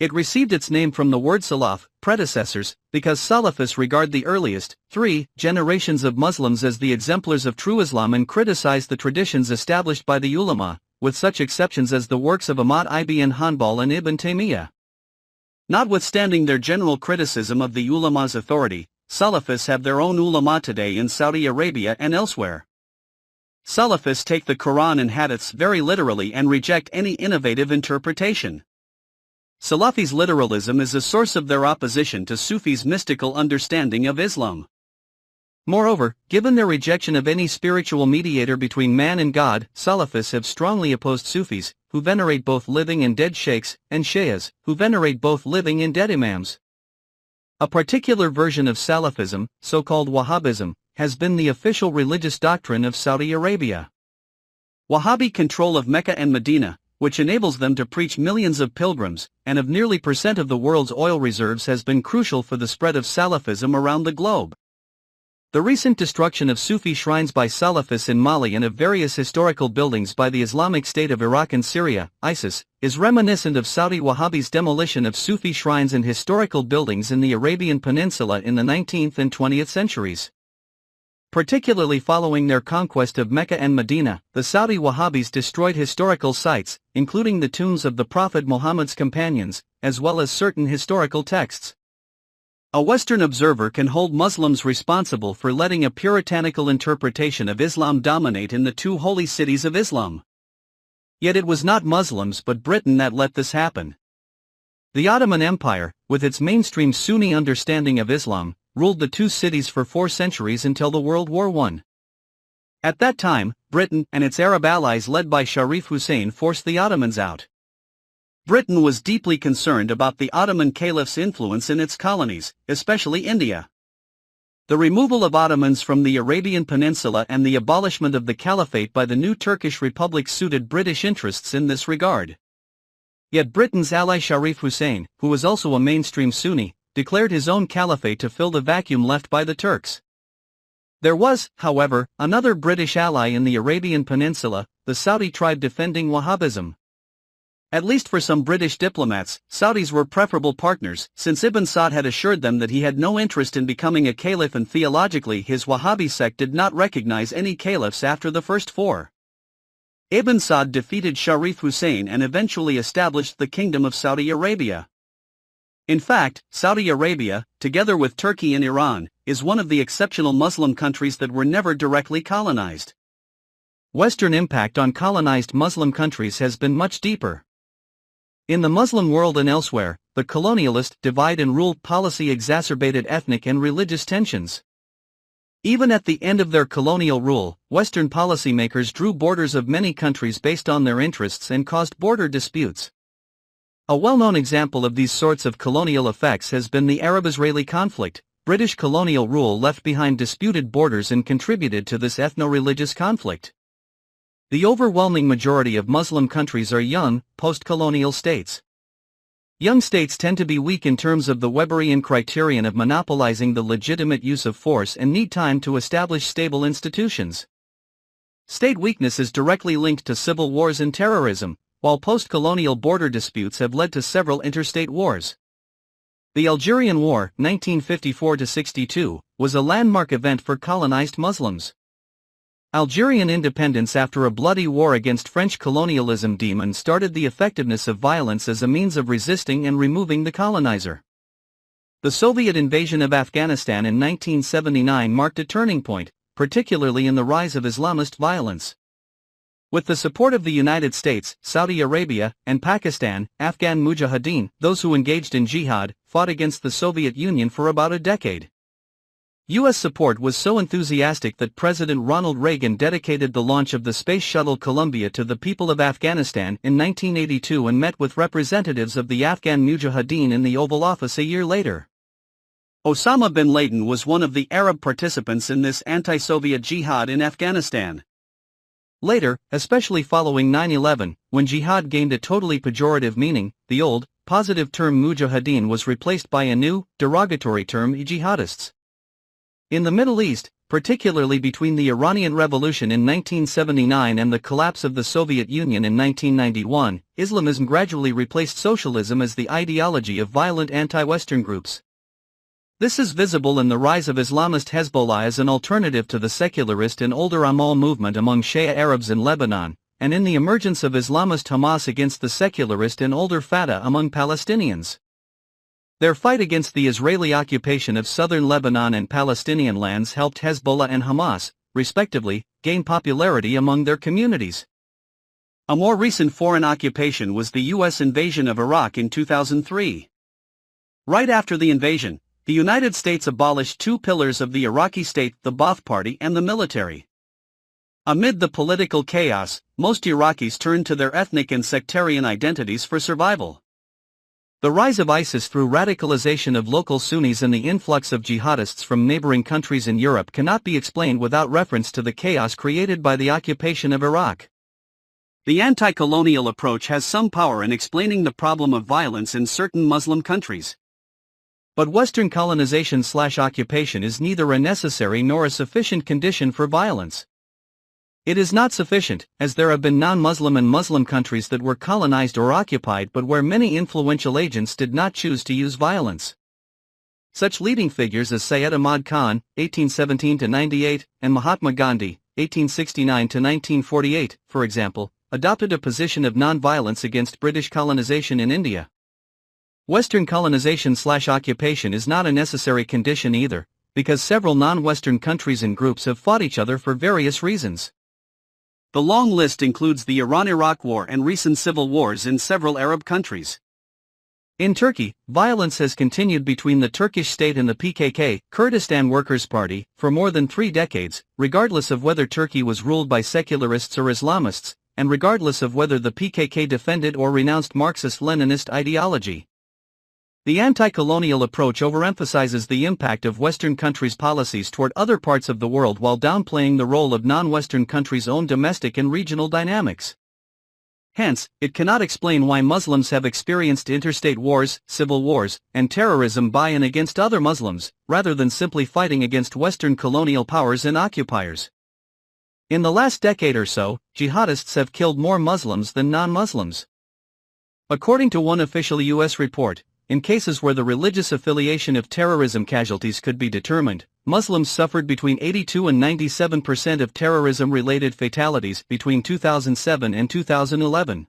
It received its name from the word salaf, predecessors, because Salafists regard the earliest 3 generations of Muslims as the exemplars of true Islam and criticize the traditions established by the ulama, with such exceptions as the works of Ahmad ibn Hanbal and Ibn Taymiyyah. Notwithstanding their general criticism of the ulama's authority, Salafists have their own ulama today in Saudi Arabia and elsewhere. Salafists take the Quran and hadiths very literally and reject any innovative interpretation. Salafi's literalism is a source of their opposition to Sufis' mystical understanding of Islam. Moreover, given their rejection of any spiritual mediator between man and God, Salafists have strongly opposed Sufis, who venerate both living and dead sheikhs, and Shias, who venerate both living and dead imams. A particular version of Salafism, so-called Wahhabism, has been the official religious doctrine of Saudi Arabia. Wahhabi control of Mecca and Medina, which enables them to preach millions of pilgrims, and of nearly % of the world's oil reserves, has been crucial for the spread of Salafism around the globe. The recent destruction of Sufi shrines by Salafists in Mali and of various historical buildings by the Islamic State of Iraq and Syria, ISIS, is reminiscent of Saudi Wahhabis' demolition of Sufi shrines and historical buildings in the Arabian Peninsula in the 19th and 20th centuries. Particularly following their conquest of Mecca and Medina, the Saudi Wahhabis destroyed historical sites, including the tombs of the Prophet Muhammad's companions, as well as certain historical texts. A Western observer can hold Muslims responsible for letting a puritanical interpretation of Islam dominate in the 2 holy cities of Islam. Yet it was not Muslims but Britain that let this happen. The Ottoman Empire, with its mainstream Sunni understanding of Islam, ruled the 2 cities for 4 centuries until the World War I. At that time, Britain and its Arab allies led by Sharif Hussain forced the Ottomans out. Britain was deeply concerned about the Ottoman Caliph's influence in its colonies, especially India. The removal of Ottomans from the Arabian Peninsula and the abolishment of the Caliphate by the new Turkish Republic suited British interests in this regard. Yet Britain's ally Sharif Hussain, who was also a mainstream Sunni, declared his own caliphate to fill the vacuum left by the Turks. There was, however, another British ally in the Arabian Peninsula, the Saudi tribe defending Wahhabism. At least for some British diplomats, Saudis were preferable partners, since Ibn Saud had assured them that he had no interest in becoming a caliph, and theologically his Wahhabi sect did not recognize any caliphs after the first four. Ibn Saud defeated Sharif Hussain and eventually established the Kingdom of Saudi Arabia. In fact, Saudi Arabia, together with Turkey and Iran, is one of the exceptional Muslim countries that were never directly colonized. Western impact on colonized Muslim countries has been much deeper. In the Muslim world and elsewhere, the colonialist divide-and-rule policy exacerbated ethnic and religious tensions. Even at the end of their colonial rule, Western policymakers drew borders of many countries based on their interests and caused border disputes. A well-known example of these sorts of colonial effects has been the Arab-Israeli conflict. British colonial rule left behind disputed borders and contributed to this ethno-religious conflict. The overwhelming majority of Muslim countries are young, post-colonial states. Young states tend to be weak in terms of the Weberian criterion of monopolizing the legitimate use of force and need time to establish stable institutions. State weakness is directly linked to civil wars and terrorism, while post-colonial border disputes have led to several interstate wars. The Algerian War, 1954-62, was a landmark event for colonized Muslims. Algerian independence after a bloody war against French colonialism demonstrated the effectiveness of violence as a means of resisting and removing the colonizer. The Soviet invasion of Afghanistan in 1979 marked a turning point, particularly in the rise of Islamist violence. With the support of the United States, Saudi Arabia, and Pakistan, Afghan Mujahideen, those who engaged in jihad, fought against the Soviet Union for about a decade. U.S. support was so enthusiastic that President Ronald Reagan dedicated the launch of the Space Shuttle Columbia to the people of Afghanistan in 1982 and met with representatives of the Afghan Mujahideen in the Oval Office a year later. Osama bin Laden was one of the Arab participants in this anti-Soviet jihad in Afghanistan. Later, especially following 9/11, when jihad gained a totally pejorative meaning, the old, positive term mujahideen was replaced by a new, derogatory term jihadists. In the Middle East, particularly between the Iranian Revolution in 1979 and the collapse of the Soviet Union in 1991, Islamism gradually replaced socialism as the ideology of violent anti-Western groups. This is visible in the rise of Islamist Hezbollah as an alternative to the secularist and older Amal movement among Shia Arabs in Lebanon, and in the emergence of Islamist Hamas against the secularist and older Fatah among Palestinians. Their fight against the Israeli occupation of southern Lebanon and Palestinian lands helped Hezbollah and Hamas, respectively, gain popularity among their communities. A more recent foreign occupation was the U.S. invasion of Iraq in 2003. Right after the invasion, the United States abolished two pillars of the Iraqi state, the Ba'ath Party and the military. Amid the political chaos, most Iraqis turned to their ethnic and sectarian identities for survival. The rise of ISIS through radicalization of local Sunnis and the influx of jihadists from neighboring countries in Europe cannot be explained without reference to the chaos created by the occupation of Iraq. The anti-colonial approach has some power in explaining the problem of violence in certain Muslim countries. But Western colonization/occupation is neither a necessary nor a sufficient condition for violence. It is not sufficient, as there have been non-Muslim and Muslim countries that were colonized or occupied but where many influential agents did not choose to use violence. Such leading figures as Syed Ahmad Khan, 1817-98, and Mahatma Gandhi, 1869-1948, for example, adopted a position of non-violence against British colonization in India. Western colonization/occupation is not a necessary condition either, because several non-Western countries and groups have fought each other for various reasons. The long list includes the Iran-Iraq War and recent civil wars in several Arab countries. In Turkey, violence has continued between the Turkish state and the PKK, Kurdistan Workers' Party, for more than 3 decades, regardless of whether Turkey was ruled by secularists or Islamists. and regardless of whether the PKK defended or renounced Marxist-Leninist ideology. The anti-colonial approach overemphasizes the impact of Western countries' policies toward other parts of the world while downplaying the role of non-Western countries' own domestic and regional dynamics. Hence, it cannot explain why Muslims have experienced interstate wars, civil wars, and terrorism by and against other Muslims, rather than simply fighting against Western colonial powers and occupiers. In the last decade or so, jihadists have killed more Muslims than non-Muslims. According to one official U.S. report, in cases where the religious affiliation of terrorism casualties could be determined, Muslims suffered between 82 and 97% of terrorism-related fatalities between 2007 and 2011.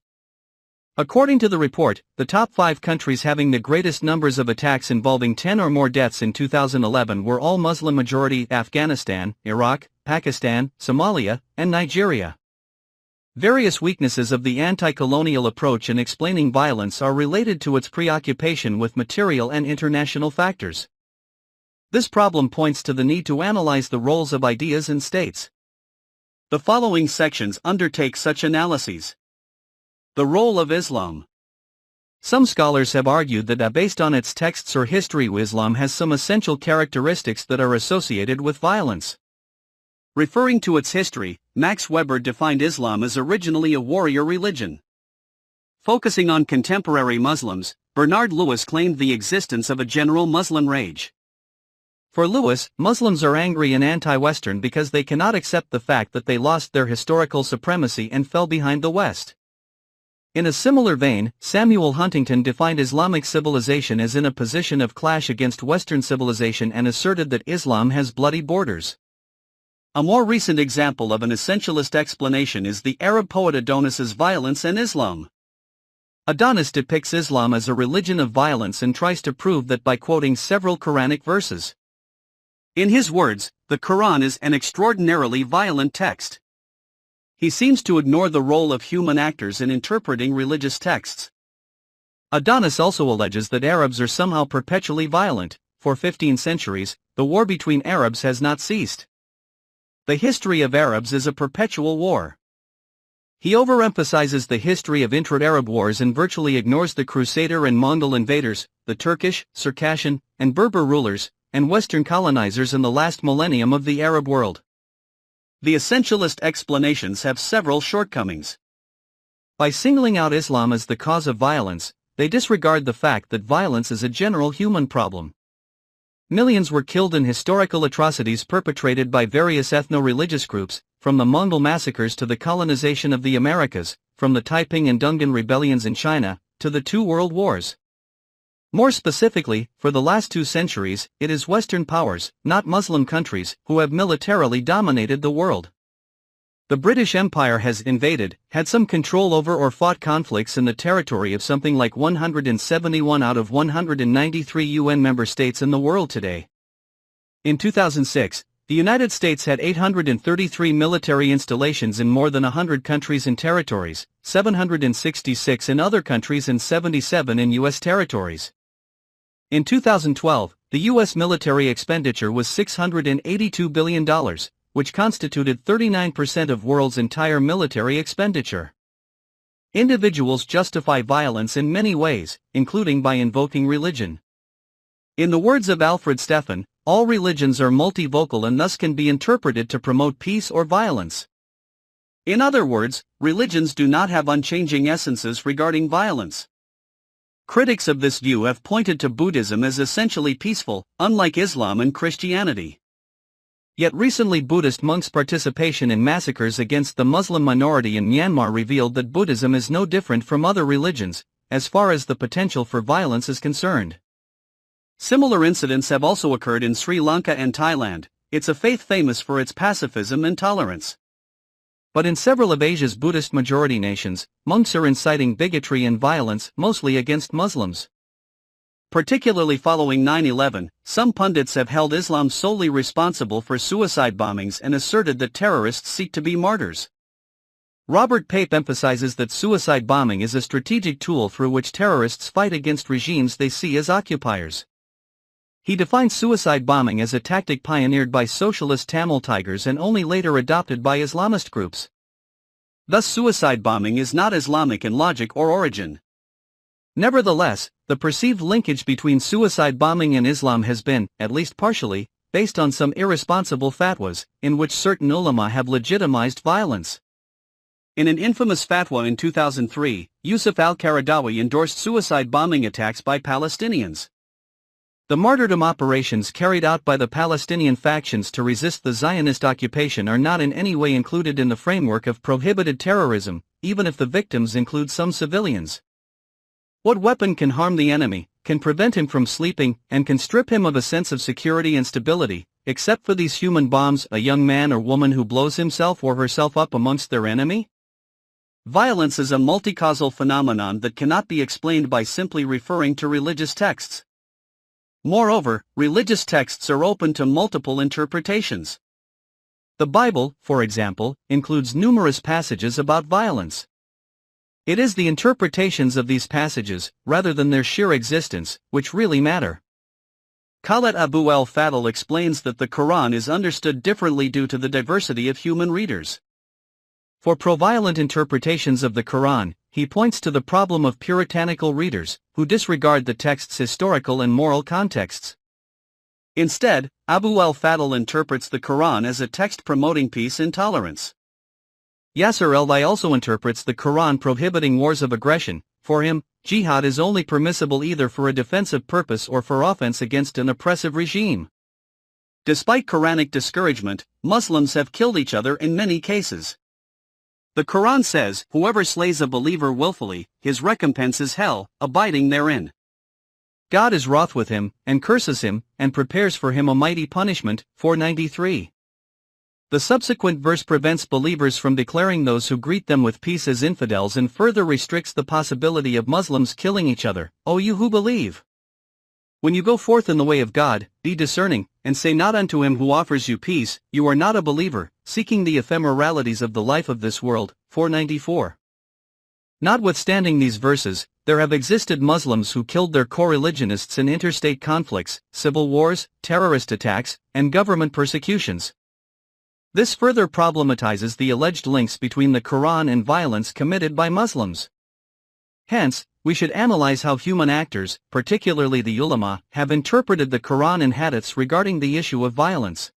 According to the report, the top 5 countries having the greatest numbers of attacks involving 10 or more deaths in 2011 were all Muslim-majority Afghanistan, Iraq, Pakistan, Somalia, and Nigeria. Various weaknesses of the anti-colonial approach in explaining violence are related to its preoccupation with material and international factors. This problem points to the need to analyze the roles of ideas and states. The following sections undertake such analyses. The role of Islam. Some scholars have argued that based on its texts or history, Islam has some essential characteristics that are associated with violence. Referring to its history, Max Weber defined Islam as originally a warrior religion. Focusing on contemporary Muslims, Bernard Lewis claimed the existence of a general Muslim rage. For Lewis, Muslims are angry and anti-Western because they cannot accept the fact that they lost their historical supremacy and fell behind the West. In a similar vein, Samuel Huntington defined Islamic civilization as in a position of clash against Western civilization and asserted that Islam has bloody borders. A more recent example of an essentialist explanation is the Arab poet Adonis's Violence and Islam. Adonis depicts Islam as a religion of violence and tries to prove that by quoting several Quranic verses. In his words, the Quran is an extraordinarily violent text. He seems to ignore the role of human actors in interpreting religious texts. Adonis also alleges that Arabs are somehow perpetually violent. For 15 centuries, the war between Arabs has not ceased. The history of Arabs is a perpetual war. He overemphasizes the history of intra-Arab wars and virtually ignores the Crusader and Mongol invaders, the Turkish, Circassian, and Berber rulers, and Western colonizers in the last millennium of the Arab world. The essentialist explanations have several shortcomings. By singling out Islam as the cause of violence, they disregard the fact that violence is a general human problem. Millions were killed in historical atrocities perpetrated by various ethno-religious groups, from the Mongol massacres to the colonization of the Americas, from the Taiping and Dungan rebellions in China, to the 2 world wars. More specifically, for the last 2 centuries, it is Western powers, not Muslim countries, who have militarily dominated the world. The British Empire has invaded, had some control over or fought conflicts in the territory of something like 171 out of 193 UN member states in the world today. In 2006, the United States had 833 military installations in more than 100 countries and territories, 766 in other countries and 77 in U.S. territories. In 2012, the U.S. military expenditure was $682 billion, which constituted 39% of world's entire military expenditure. Individuals justify violence in many ways, including by invoking religion. In the words of Alfred Stephan, all religions are multivocal and thus can be interpreted to promote peace or violence. In other words, religions do not have unchanging essences regarding violence. Critics of this view have pointed to Buddhism as essentially peaceful, unlike Islam and Christianity. Yet recently Buddhist monks' participation in massacres against the Muslim minority in Myanmar revealed that Buddhism is no different from other religions, as far as the potential for violence is concerned. Similar incidents have also occurred in Sri Lanka and Thailand. It's a faith famous for its pacifism and tolerance. But in several of Asia's Buddhist majority nations, monks are inciting bigotry and violence, mostly against Muslims. Particularly following 9/11, some pundits have held Islam solely responsible for suicide bombings and asserted that terrorists seek to be martyrs. Robert Pape emphasizes that suicide bombing is a strategic tool through which terrorists fight against regimes they see as occupiers. He defines suicide bombing as a tactic pioneered by socialist Tamil tigers and only later adopted by Islamist groups. Thus suicide bombing is not Islamic in logic or origin. Nevertheless, the perceived linkage between suicide bombing and Islam has been, at least partially, based on some irresponsible fatwas, in which certain ulama have legitimized violence. In an infamous fatwa in 2003, Yusuf al-Qaradawi endorsed suicide bombing attacks by Palestinians. The martyrdom operations carried out by the Palestinian factions to resist the Zionist occupation are not in any way included in the framework of prohibited terrorism, even if the victims include some civilians. What weapon can harm the enemy, can prevent him from sleeping, and can strip him of a sense of security and stability, except for these human bombs, a young man or woman who blows himself or herself up amongst their enemy? Violence is a multi-causal phenomenon that cannot be explained by simply referring to religious texts. Moreover, religious texts are open to multiple interpretations. The Bible, for example, includes numerous passages about violence. It is the interpretations of these passages, rather than their sheer existence, which really matter. Khaled Abu al-Fadl explains that the Quran is understood differently due to the diversity of human readers. For pro-violent interpretations of the Quran, he points to the problem of puritanical readers, who disregard the text's historical and moral contexts. Instead, Abu al-Fadl interprets the Quran as a text promoting peace and tolerance. Yasser el-Dai also interprets the Quran prohibiting wars of aggression. For him, jihad is only permissible either for a defensive purpose or for offense against an oppressive regime. Despite Quranic discouragement, Muslims have killed each other in many cases. The Quran says, "Whoever slays a believer willfully, his recompense is hell, abiding therein. God is wroth with him, and curses him, and prepares for him a mighty punishment." 493. The subsequent verse prevents believers from declaring those who greet them with peace as infidels and further restricts the possibility of Muslims killing each other. O you who believe! When you go forth in the way of God, be discerning, and say not unto him who offers you peace, "You are not a believer," seeking the ephemeralities of the life of this world. 494. Notwithstanding these verses, there have existed Muslims who killed their co-religionists in interstate conflicts, civil wars, terrorist attacks, and government persecutions. This further problematizes the alleged links between the Quran and violence committed by Muslims. Hence, we should analyze how human actors, particularly the ulama, have interpreted the Quran and hadiths regarding the issue of violence.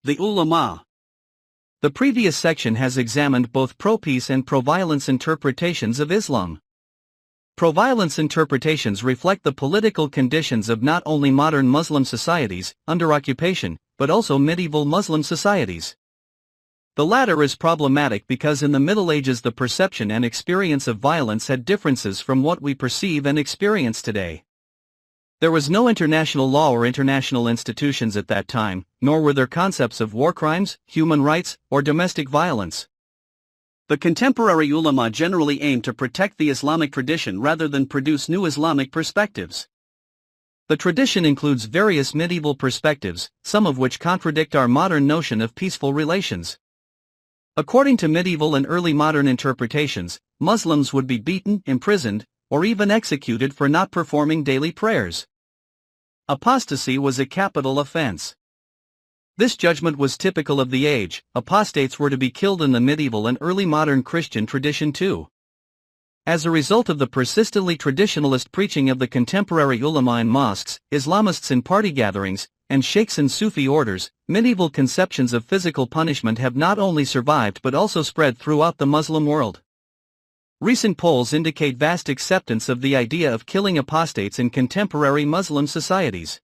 The ulama. The previous section has examined both pro-peace and pro-violence interpretations of Islam. Pro-violence interpretations reflect the political conditions of not only modern Muslim societies, under occupation, but also medieval Muslim societies. The latter is problematic because in the Middle Ages the perception and experience of violence had differences from what we perceive and experience today. There was no international law or international institutions at that time, nor were there concepts of war crimes, human rights, or domestic violence. The contemporary ulama generally aim to protect the Islamic tradition rather than produce new Islamic perspectives. The tradition includes various medieval perspectives, some of which contradict our modern notion of peaceful relations. According to medieval and early modern interpretations, Muslims would be beaten, imprisoned, or even executed for not performing daily prayers. Apostasy was a capital offense. This judgment was typical of the age. Apostates were to be killed in the medieval and early modern Christian tradition too. As a result of the persistently traditionalist preaching of the contemporary ulama in mosques, Islamists in party gatherings, and sheikhs in Sufi orders, medieval conceptions of physical punishment have not only survived but also spread throughout the Muslim world. Recent polls indicate vast acceptance of the idea of killing apostates in contemporary Muslim societies.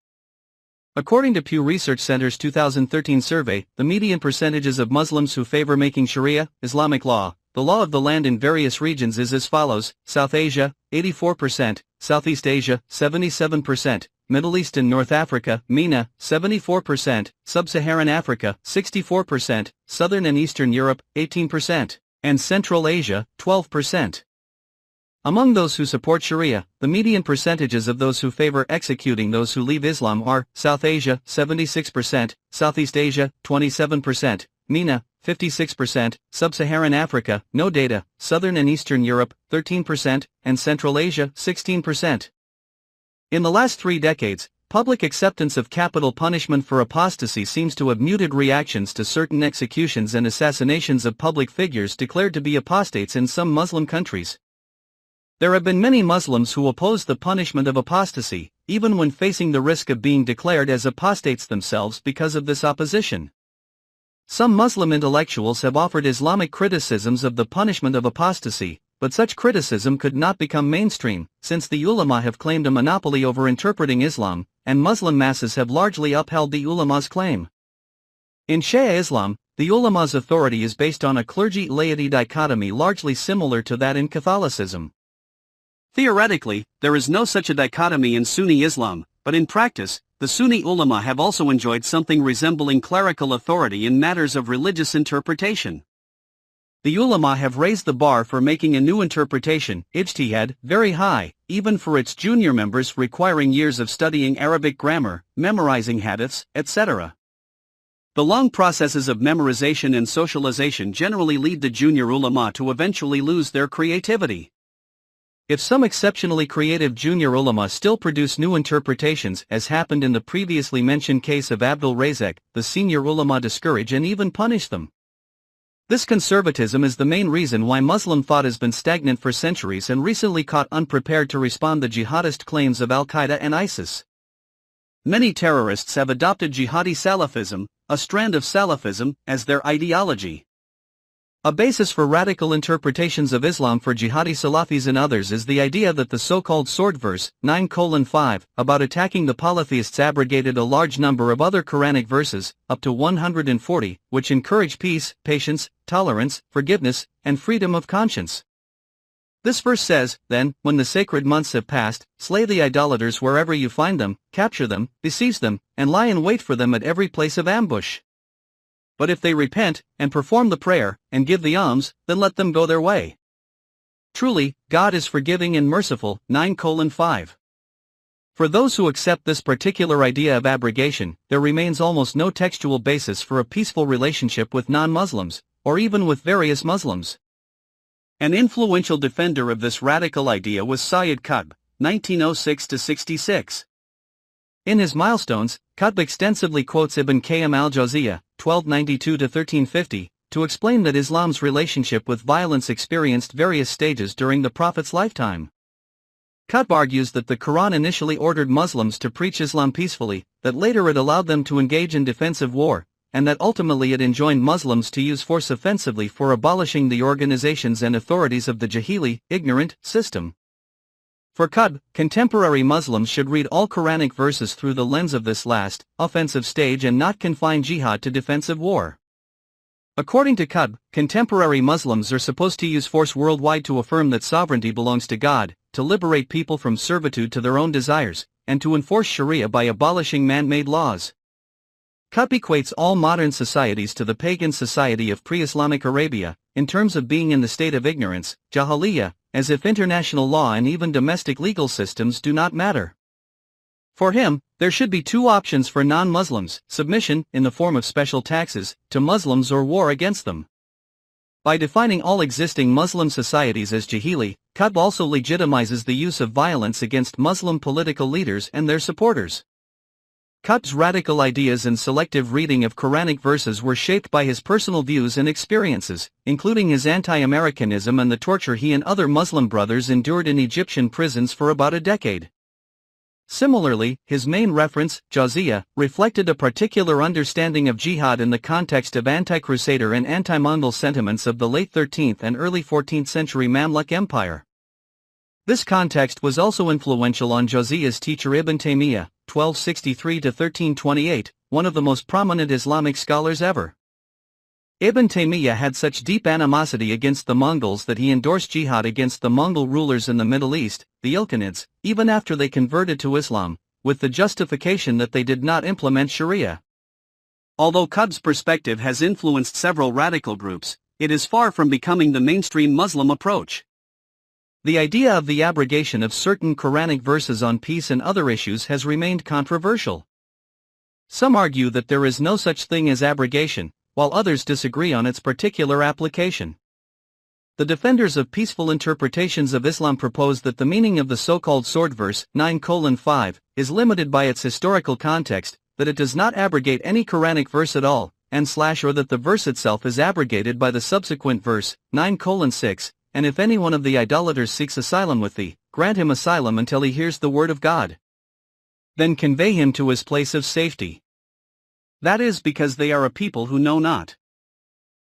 According to Pew Research Center's 2013 survey, the median percentages of Muslims who favor making Sharia, Islamic law, the law of the land in various regions is as follows: South Asia, 84%, Southeast Asia, 77%, Middle East and North Africa, MENA, 74%, Sub-Saharan Africa, 64%, Southern and Eastern Europe, 18%, and Central Asia, 12%. Among those who support Sharia, the median percentages of those who favor executing those who leave Islam are: South Asia, 76%, Southeast Asia, 27%, MENA, 56%, Sub-Saharan Africa, no data, Southern and Eastern Europe, 13%, and Central Asia, 16%. In the last 3 decades, Public acceptance of capital punishment for apostasy seems to have muted reactions to certain executions and assassinations of public figures declared to be apostates in some Muslim countries. There have been many Muslims who oppose the punishment of apostasy, even when facing the risk of being declared as apostates themselves because of this opposition. Some Muslim intellectuals have offered Islamic criticisms of the punishment of apostasy, but such criticism could not become mainstream, since the ulama have claimed a monopoly over interpreting Islam, and Muslim masses have largely upheld the ulama's claim. In Shia Islam, the ulama's authority is based on a clergy-laity dichotomy largely similar to that in Catholicism. Theoretically, there is no such a dichotomy in Sunni Islam, but in practice, the Sunni ulama have also enjoyed something resembling clerical authority in matters of religious interpretation. The ulama have raised the bar for making a new interpretation, ijtihad, very high, even for its junior members requiring years of studying Arabic grammar, memorizing hadiths, etc. The long processes of memorization and socialization generally lead the junior ulama to eventually lose their creativity. If some exceptionally creative junior ulama still produce new interpretations, as happened in the previously mentioned case of Abdul Razak, the senior ulama discourage and even punish them. This conservatism is the main reason why Muslim thought has been stagnant for centuries and recently caught unprepared to respond to the jihadist claims of Al-Qaeda and ISIS. Many terrorists have adopted jihadi Salafism, a strand of Salafism, as their ideology. A basis for radical interpretations of Islam for jihadi Salafis and others is the idea that the so-called sword verse, 9:5, about attacking the polytheists abrogated a large number of other Quranic verses, up to 140, which encourage peace, patience, tolerance, forgiveness, and freedom of conscience. This verse says, then, when the sacred months have passed, slay the idolaters wherever you find them, capture them, besiege them, and lie in wait for them at every place of ambush. But if they repent, and perform the prayer, and give the alms, then let them go their way. Truly, God is forgiving and merciful, 9:5. For those who accept this particular idea of abrogation, there remains almost no textual basis for a peaceful relationship with non-Muslims, or even with various Muslims. An influential defender of this radical idea was Sayyid Qutb, 1906–66. In his Milestones, Qutb extensively quotes Ibn Qayyim al-Jawziyya, 1292–1350, to explain that Islam's relationship with violence experienced various stages during the Prophet's lifetime. Qutb argues that the Quran initially ordered Muslims to preach Islam peacefully, that later it allowed them to engage in defensive war, and that ultimately it enjoined Muslims to use force offensively for abolishing the organizations and authorities of the Jahili, ignorant, system. For Qutb, contemporary Muslims should read all Quranic verses through the lens of this last, offensive stage and not confine jihad to defensive war. According to Qutb, contemporary Muslims are supposed to use force worldwide to affirm that sovereignty belongs to God, to liberate people from servitude to their own desires, and to enforce Sharia by abolishing man-made laws. Qutb equates all modern societies to the pagan society of pre-Islamic Arabia, in terms of being in the state of ignorance, jahiliyyah, as if international law and even domestic legal systems do not matter. For him, there should be two options for non-Muslims: submission, in the form of special taxes, to Muslims or war against them. By defining all existing Muslim societies as jahili, Qutb also legitimizes the use of violence against Muslim political leaders and their supporters. Qutb's radical ideas and selective reading of Quranic verses were shaped by his personal views and experiences, including his anti-Americanism and the torture he and other Muslim brothers endured in Egyptian prisons for about a decade. Similarly, his main reference, Jawziyya, reflected a particular understanding of jihad in the context of anti-Crusader and anti-Mongol sentiments of the late 13th and early 14th century Mamluk Empire. This context was also influential on Jawziyya's teacher Ibn Taymiyyah, 1263–1328, one of the most prominent Islamic scholars ever. Ibn Taymiyyah had such deep animosity against the Mongols that he endorsed jihad against the Mongol rulers in the Middle East, the Ilkhanids, even after they converted to Islam, with the justification that they did not implement Sharia. Although Qutb's perspective has influenced several radical groups, it is far from becoming the mainstream Muslim approach. The idea of the abrogation of certain Quranic verses on peace and other issues has remained controversial. Some argue that there is no such thing as abrogation, while others disagree on its particular application. The defenders of peaceful interpretations of Islam propose that the meaning of the so-called sword verse 9:5 is limited by its historical context, that it does not abrogate any Quranic verse at all, or that the verse itself is abrogated by the subsequent verse 9:6, and if any one of the idolaters seeks asylum with thee, grant him asylum until he hears the word of God. Then convey him to his place of safety. That is because they are a people who know not.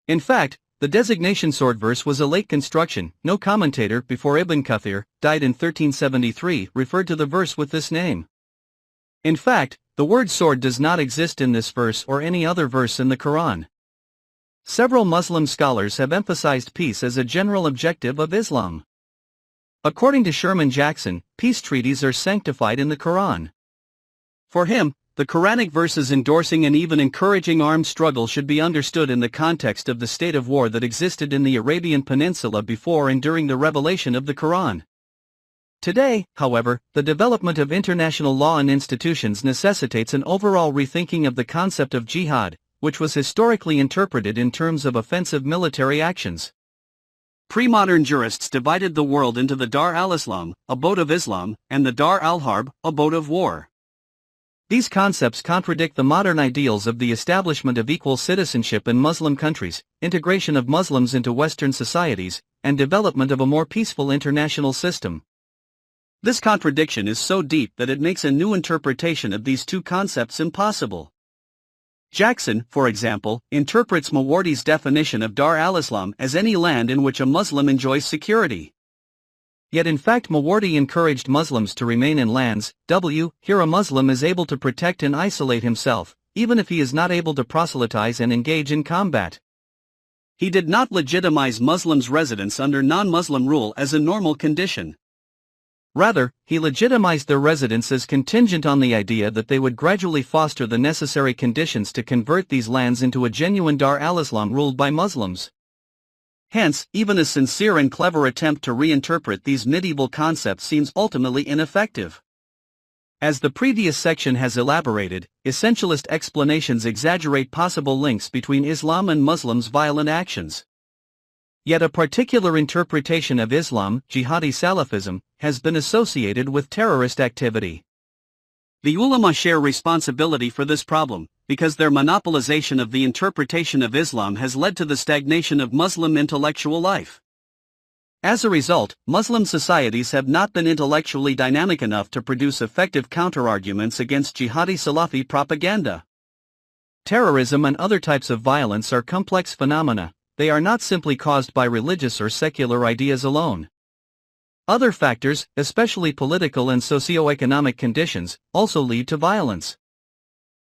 In fact, the designation sword verse was a late construction. No commentator before Ibn Kathir, died in 1373, referred to the verse with this name. In fact, the word sword does not exist in this verse or any other verse in the Quran. Several Muslim scholars have emphasized peace as a general objective of Islam. According to Sherman Jackson, peace treaties are sanctified in the Quran. For him, the Quranic verses endorsing and even encouraging armed struggle should be understood in the context of the state of war that existed in the Arabian Peninsula before and during the revelation of the Quran. Today, however, the development of international law and institutions necessitates an overall rethinking of the concept of jihad, which was historically interpreted in terms of offensive military actions. Pre-modern jurists divided the world into the Dar al-Islam, abode of Islam, and the Dar al-Harb, abode of war. These concepts contradict the modern ideals of the establishment of equal citizenship in Muslim countries, integration of Muslims into Western societies, and development of a more peaceful international system. This contradiction is so deep that it makes a new interpretation of these two concepts impossible. Jackson, for example, interprets Mawardi's definition of Dar al-Islam as any land in which a Muslim enjoys security. Yet in fact Mawardi encouraged Muslims to remain in lands, here a Muslim is able to protect and isolate himself, even if he is not able to proselytize and engage in combat. He did not legitimize Muslims' residence under non-Muslim rule as a normal condition. Rather, he legitimized their residence as contingent on the idea that they would gradually foster the necessary conditions to convert these lands into a genuine Dar al-Islam ruled by Muslims. Hence, even a sincere and clever attempt to reinterpret these medieval concepts seems ultimately ineffective. As the previous section has elaborated, essentialist explanations exaggerate possible links between Islam and Muslims' violent actions. Yet a particular interpretation of Islam, jihadi Salafism, has been associated with terrorist activity. The ulama share responsibility for this problem, because their monopolization of the interpretation of Islam has led to the stagnation of Muslim intellectual life. As a result, Muslim societies have not been intellectually dynamic enough to produce effective counterarguments against jihadi Salafi propaganda. Terrorism and other types of violence are complex phenomena. They are not simply caused by religious or secular ideas alone. Other factors, especially political and socio-economic conditions, also lead to violence.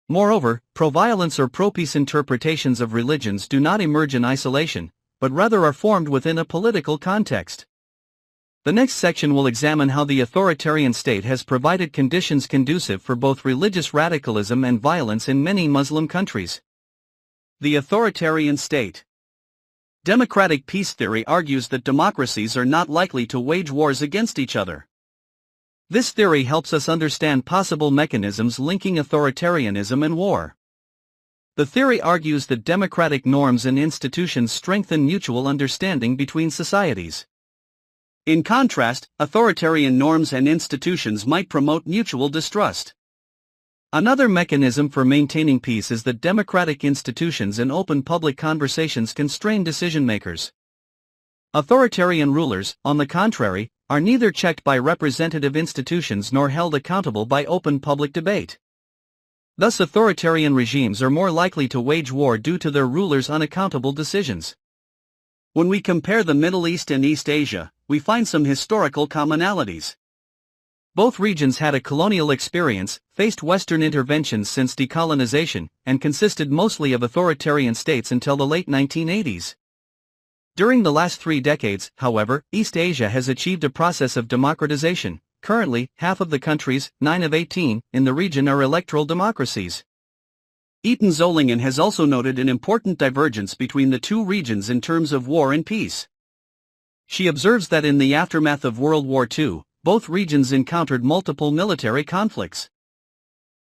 Moreover, pro-violence or pro-peace interpretations of religions do not emerge in isolation, but rather are formed within a political context. The next section will examine how the authoritarian state has provided conditions conducive for both religious radicalism and violence in many Muslim countries. The authoritarian state. Democratic peace theory argues that democracies are not likely to wage wars against each other. This theory helps us understand possible mechanisms linking authoritarianism and war. The theory argues that democratic norms and institutions strengthen mutual understanding between societies. In contrast, authoritarian norms and institutions might promote mutual distrust. Another mechanism for maintaining peace is that democratic institutions and open public conversations constrain decision-makers. Authoritarian rulers, on the contrary, are neither checked by representative institutions nor held accountable by open public debate. Thus authoritarian regimes are more likely to wage war due to their rulers' unaccountable decisions. When we compare the Middle East and East Asia, we find some historical commonalities. Both regions had a colonial experience, faced Western interventions since decolonization, and consisted mostly of authoritarian states until the late 1980s. During the last 3 decades, however, East Asia has achieved a process of democratization. Currently, half of the countries, 9 of 18, in the region are electoral democracies. Eaton Zollingen has also noted an important divergence between the two regions in terms of war and peace. She observes that in the aftermath of World War II, both regions encountered multiple military conflicts.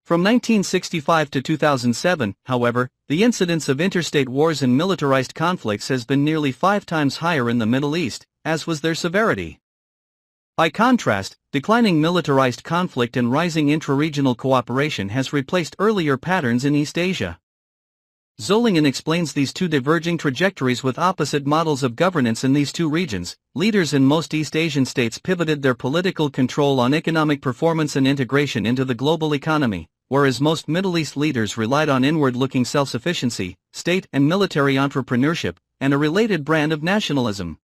From 1965 to 2007, however, the incidence of interstate wars and militarized conflicts has been nearly 5 times higher in the Middle East, as was their severity. By contrast, declining militarized conflict and rising intra-regional cooperation has replaced earlier patterns in East Asia. Zolingen explains these two diverging trajectories with opposite models of governance in these two regions. Leaders in most East Asian states pivoted their political control on economic performance and integration into the global economy, whereas most Middle East leaders relied on inward-looking self-sufficiency, state and military entrepreneurship, and a related brand of nationalism.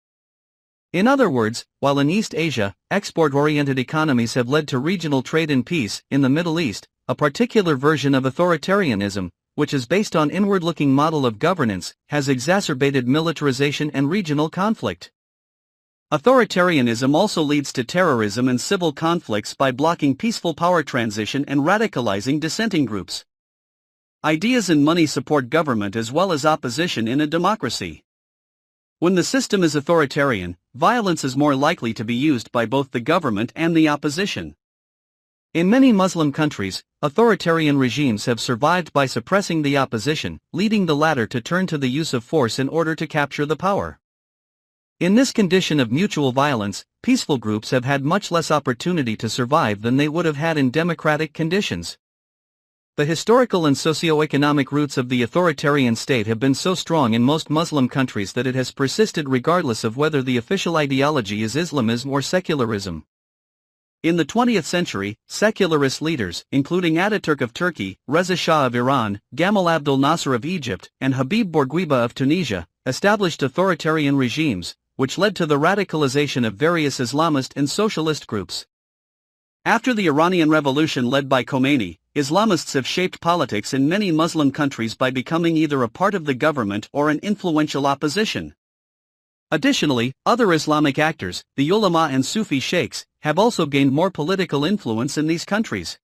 In other words, while in East Asia, export-oriented economies have led to regional trade and peace, in the Middle East, a particular version of authoritarianism, which is based on inward-looking model of governance, has exacerbated militarization and regional conflict. Authoritarianism also leads to terrorism and civil conflicts by blocking peaceful power transition and radicalizing dissenting groups. Ideas and money support government as well as opposition in a democracy. When the system is authoritarian, violence is more likely to be used by both the government and the opposition. In many Muslim countries, authoritarian regimes have survived by suppressing the opposition, leading the latter to turn to the use of force in order to capture the power. In this condition of mutual violence, peaceful groups have had much less opportunity to survive than they would have had in democratic conditions. The historical and socio-economic roots of the authoritarian state have been so strong in most Muslim countries that it has persisted regardless of whether the official ideology is Islamism or secularism. In the 20th century, secularist leaders, including Ataturk of Turkey, Reza Shah of Iran, Gamal Abdel Nasser of Egypt, and Habib Bourguiba of Tunisia, established authoritarian regimes, which led to the radicalization of various Islamist and socialist groups. After the Iranian Revolution led by Khomeini, Islamists have shaped politics in many Muslim countries by becoming either a part of the government or an influential opposition. Additionally, other Islamic actors, the ulama and Sufi sheikhs, have also gained more political influence in these countries.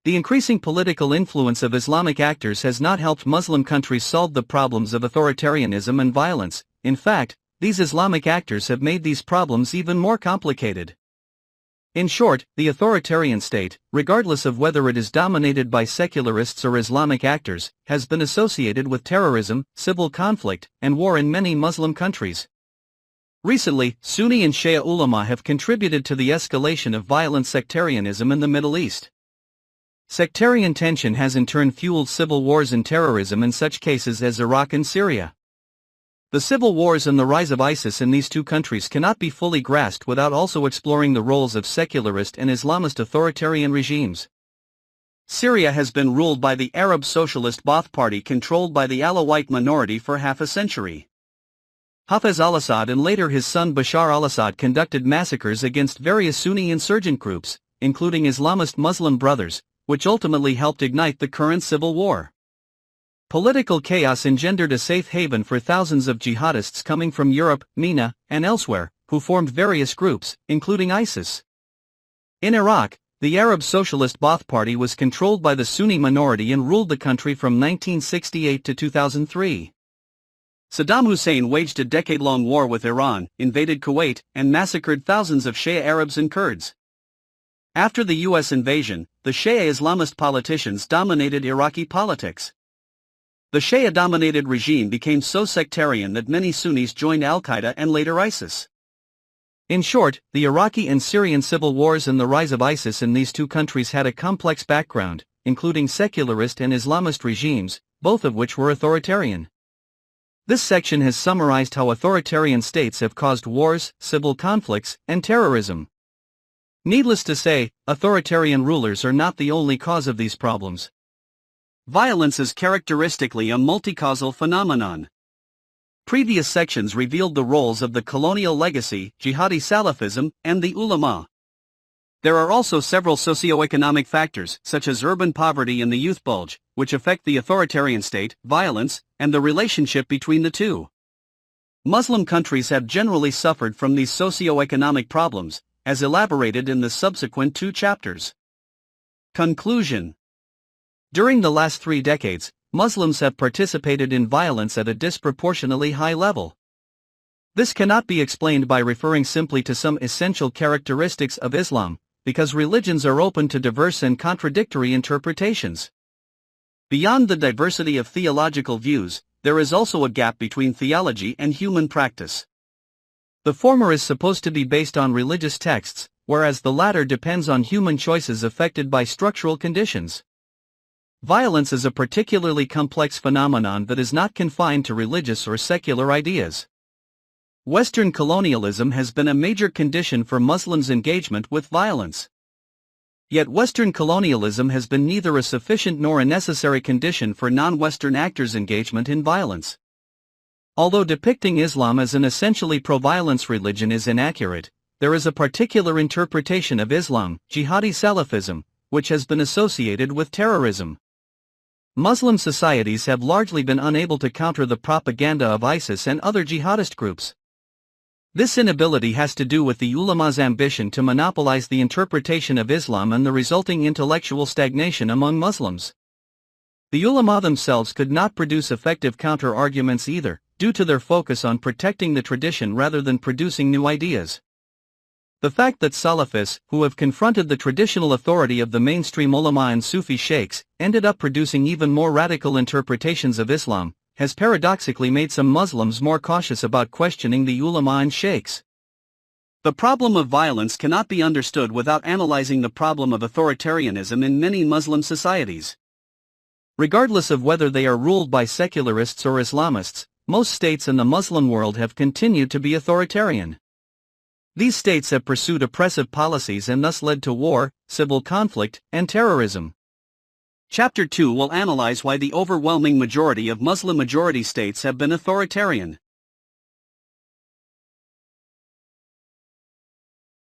The increasing political influence of Islamic actors has not helped Muslim countries solve the problems of authoritarianism and violence. In fact, these Islamic actors have made these problems even more complicated. In short, the authoritarian state, regardless of whether it is dominated by secularists or Islamic actors, has been associated with terrorism, civil conflict, and war in many Muslim countries. Recently, Sunni and Shia ulama have contributed to the escalation of violent sectarianism in the Middle East. Sectarian tension has in turn fueled civil wars and terrorism in such cases as Iraq and Syria. The civil wars and the rise of ISIS in these two countries cannot be fully grasped without also exploring the roles of secularist and Islamist authoritarian regimes. Syria has been ruled by the Arab Socialist Ba'ath Party controlled by the Alawite minority for half a century. Hafez al-Assad and later his son Bashar al-Assad conducted massacres against various Sunni insurgent groups, including Islamist Muslim Brothers, which ultimately helped ignite the current civil war. Political chaos engendered a safe haven for thousands of jihadists coming from Europe, MENA, and elsewhere, who formed various groups, including ISIS. In Iraq, the Arab Socialist Ba'ath Party was controlled by the Sunni minority and ruled the country from 1968 to 2003. Saddam Hussein waged a decade-long war with Iran, invaded Kuwait, and massacred thousands of Shia Arabs and Kurds. After the U.S. invasion, the Shia Islamist politicians dominated Iraqi politics. The Shia-dominated regime became so sectarian that many Sunnis joined al-Qaeda and later ISIS. In short, the Iraqi and Syrian civil wars and the rise of ISIS in these two countries had a complex background, including secularist and Islamist regimes, both of which were authoritarian. This section has summarized how authoritarian states have caused wars, civil conflicts, and terrorism. Needless to say, authoritarian rulers are not the only cause of these problems. Violence is characteristically a multi-causal phenomenon. Previous sections revealed the roles of the colonial legacy, jihadi Salafism, and the ulama. There are also several socio-economic factors, such as urban poverty and the youth bulge, which affect the authoritarian state, violence, and the relationship between the two. Muslim countries have generally suffered from these socio-economic problems, as elaborated in the subsequent 2 chapters. Conclusion. During the last 3 decades, Muslims have participated in violence at a disproportionately high level. This cannot be explained by referring simply to some essential characteristics of Islam, because religions are open to diverse and contradictory interpretations. Beyond the diversity of theological views, there is also a gap between theology and human practice. The former is supposed to be based on religious texts, whereas the latter depends on human choices affected by structural conditions. Violence is a particularly complex phenomenon that is not confined to religious or secular ideas. Western colonialism has been a major condition for Muslims' engagement with violence. Yet Western colonialism has been neither a sufficient nor a necessary condition for non-Western actors' engagement in violence. Although depicting Islam as an essentially pro-violence religion is inaccurate, there is a particular interpretation of Islam, jihadi Salafism, which has been associated with terrorism. Muslim societies have largely been unable to counter the propaganda of ISIS and other jihadist groups. This inability has to do with the ulama's ambition to monopolize the interpretation of Islam and the resulting intellectual stagnation among Muslims. The ulama themselves could not produce effective counter-arguments either, due to their focus on protecting the tradition rather than producing new ideas. The fact that Salafis, who have confronted the traditional authority of the mainstream ulama and Sufi sheikhs, ended up producing even more radical interpretations of Islam, has paradoxically made some Muslims more cautious about questioning the ulama and sheikhs. The problem of violence cannot be understood without analyzing the problem of authoritarianism in many Muslim societies. Regardless of whether they are ruled by secularists or Islamists, most states in the Muslim world have continued to be authoritarian. These states have pursued oppressive policies and thus led to war, civil conflict, and terrorism. Chapter 2 will analyze why the overwhelming majority of Muslim majority states have been authoritarian.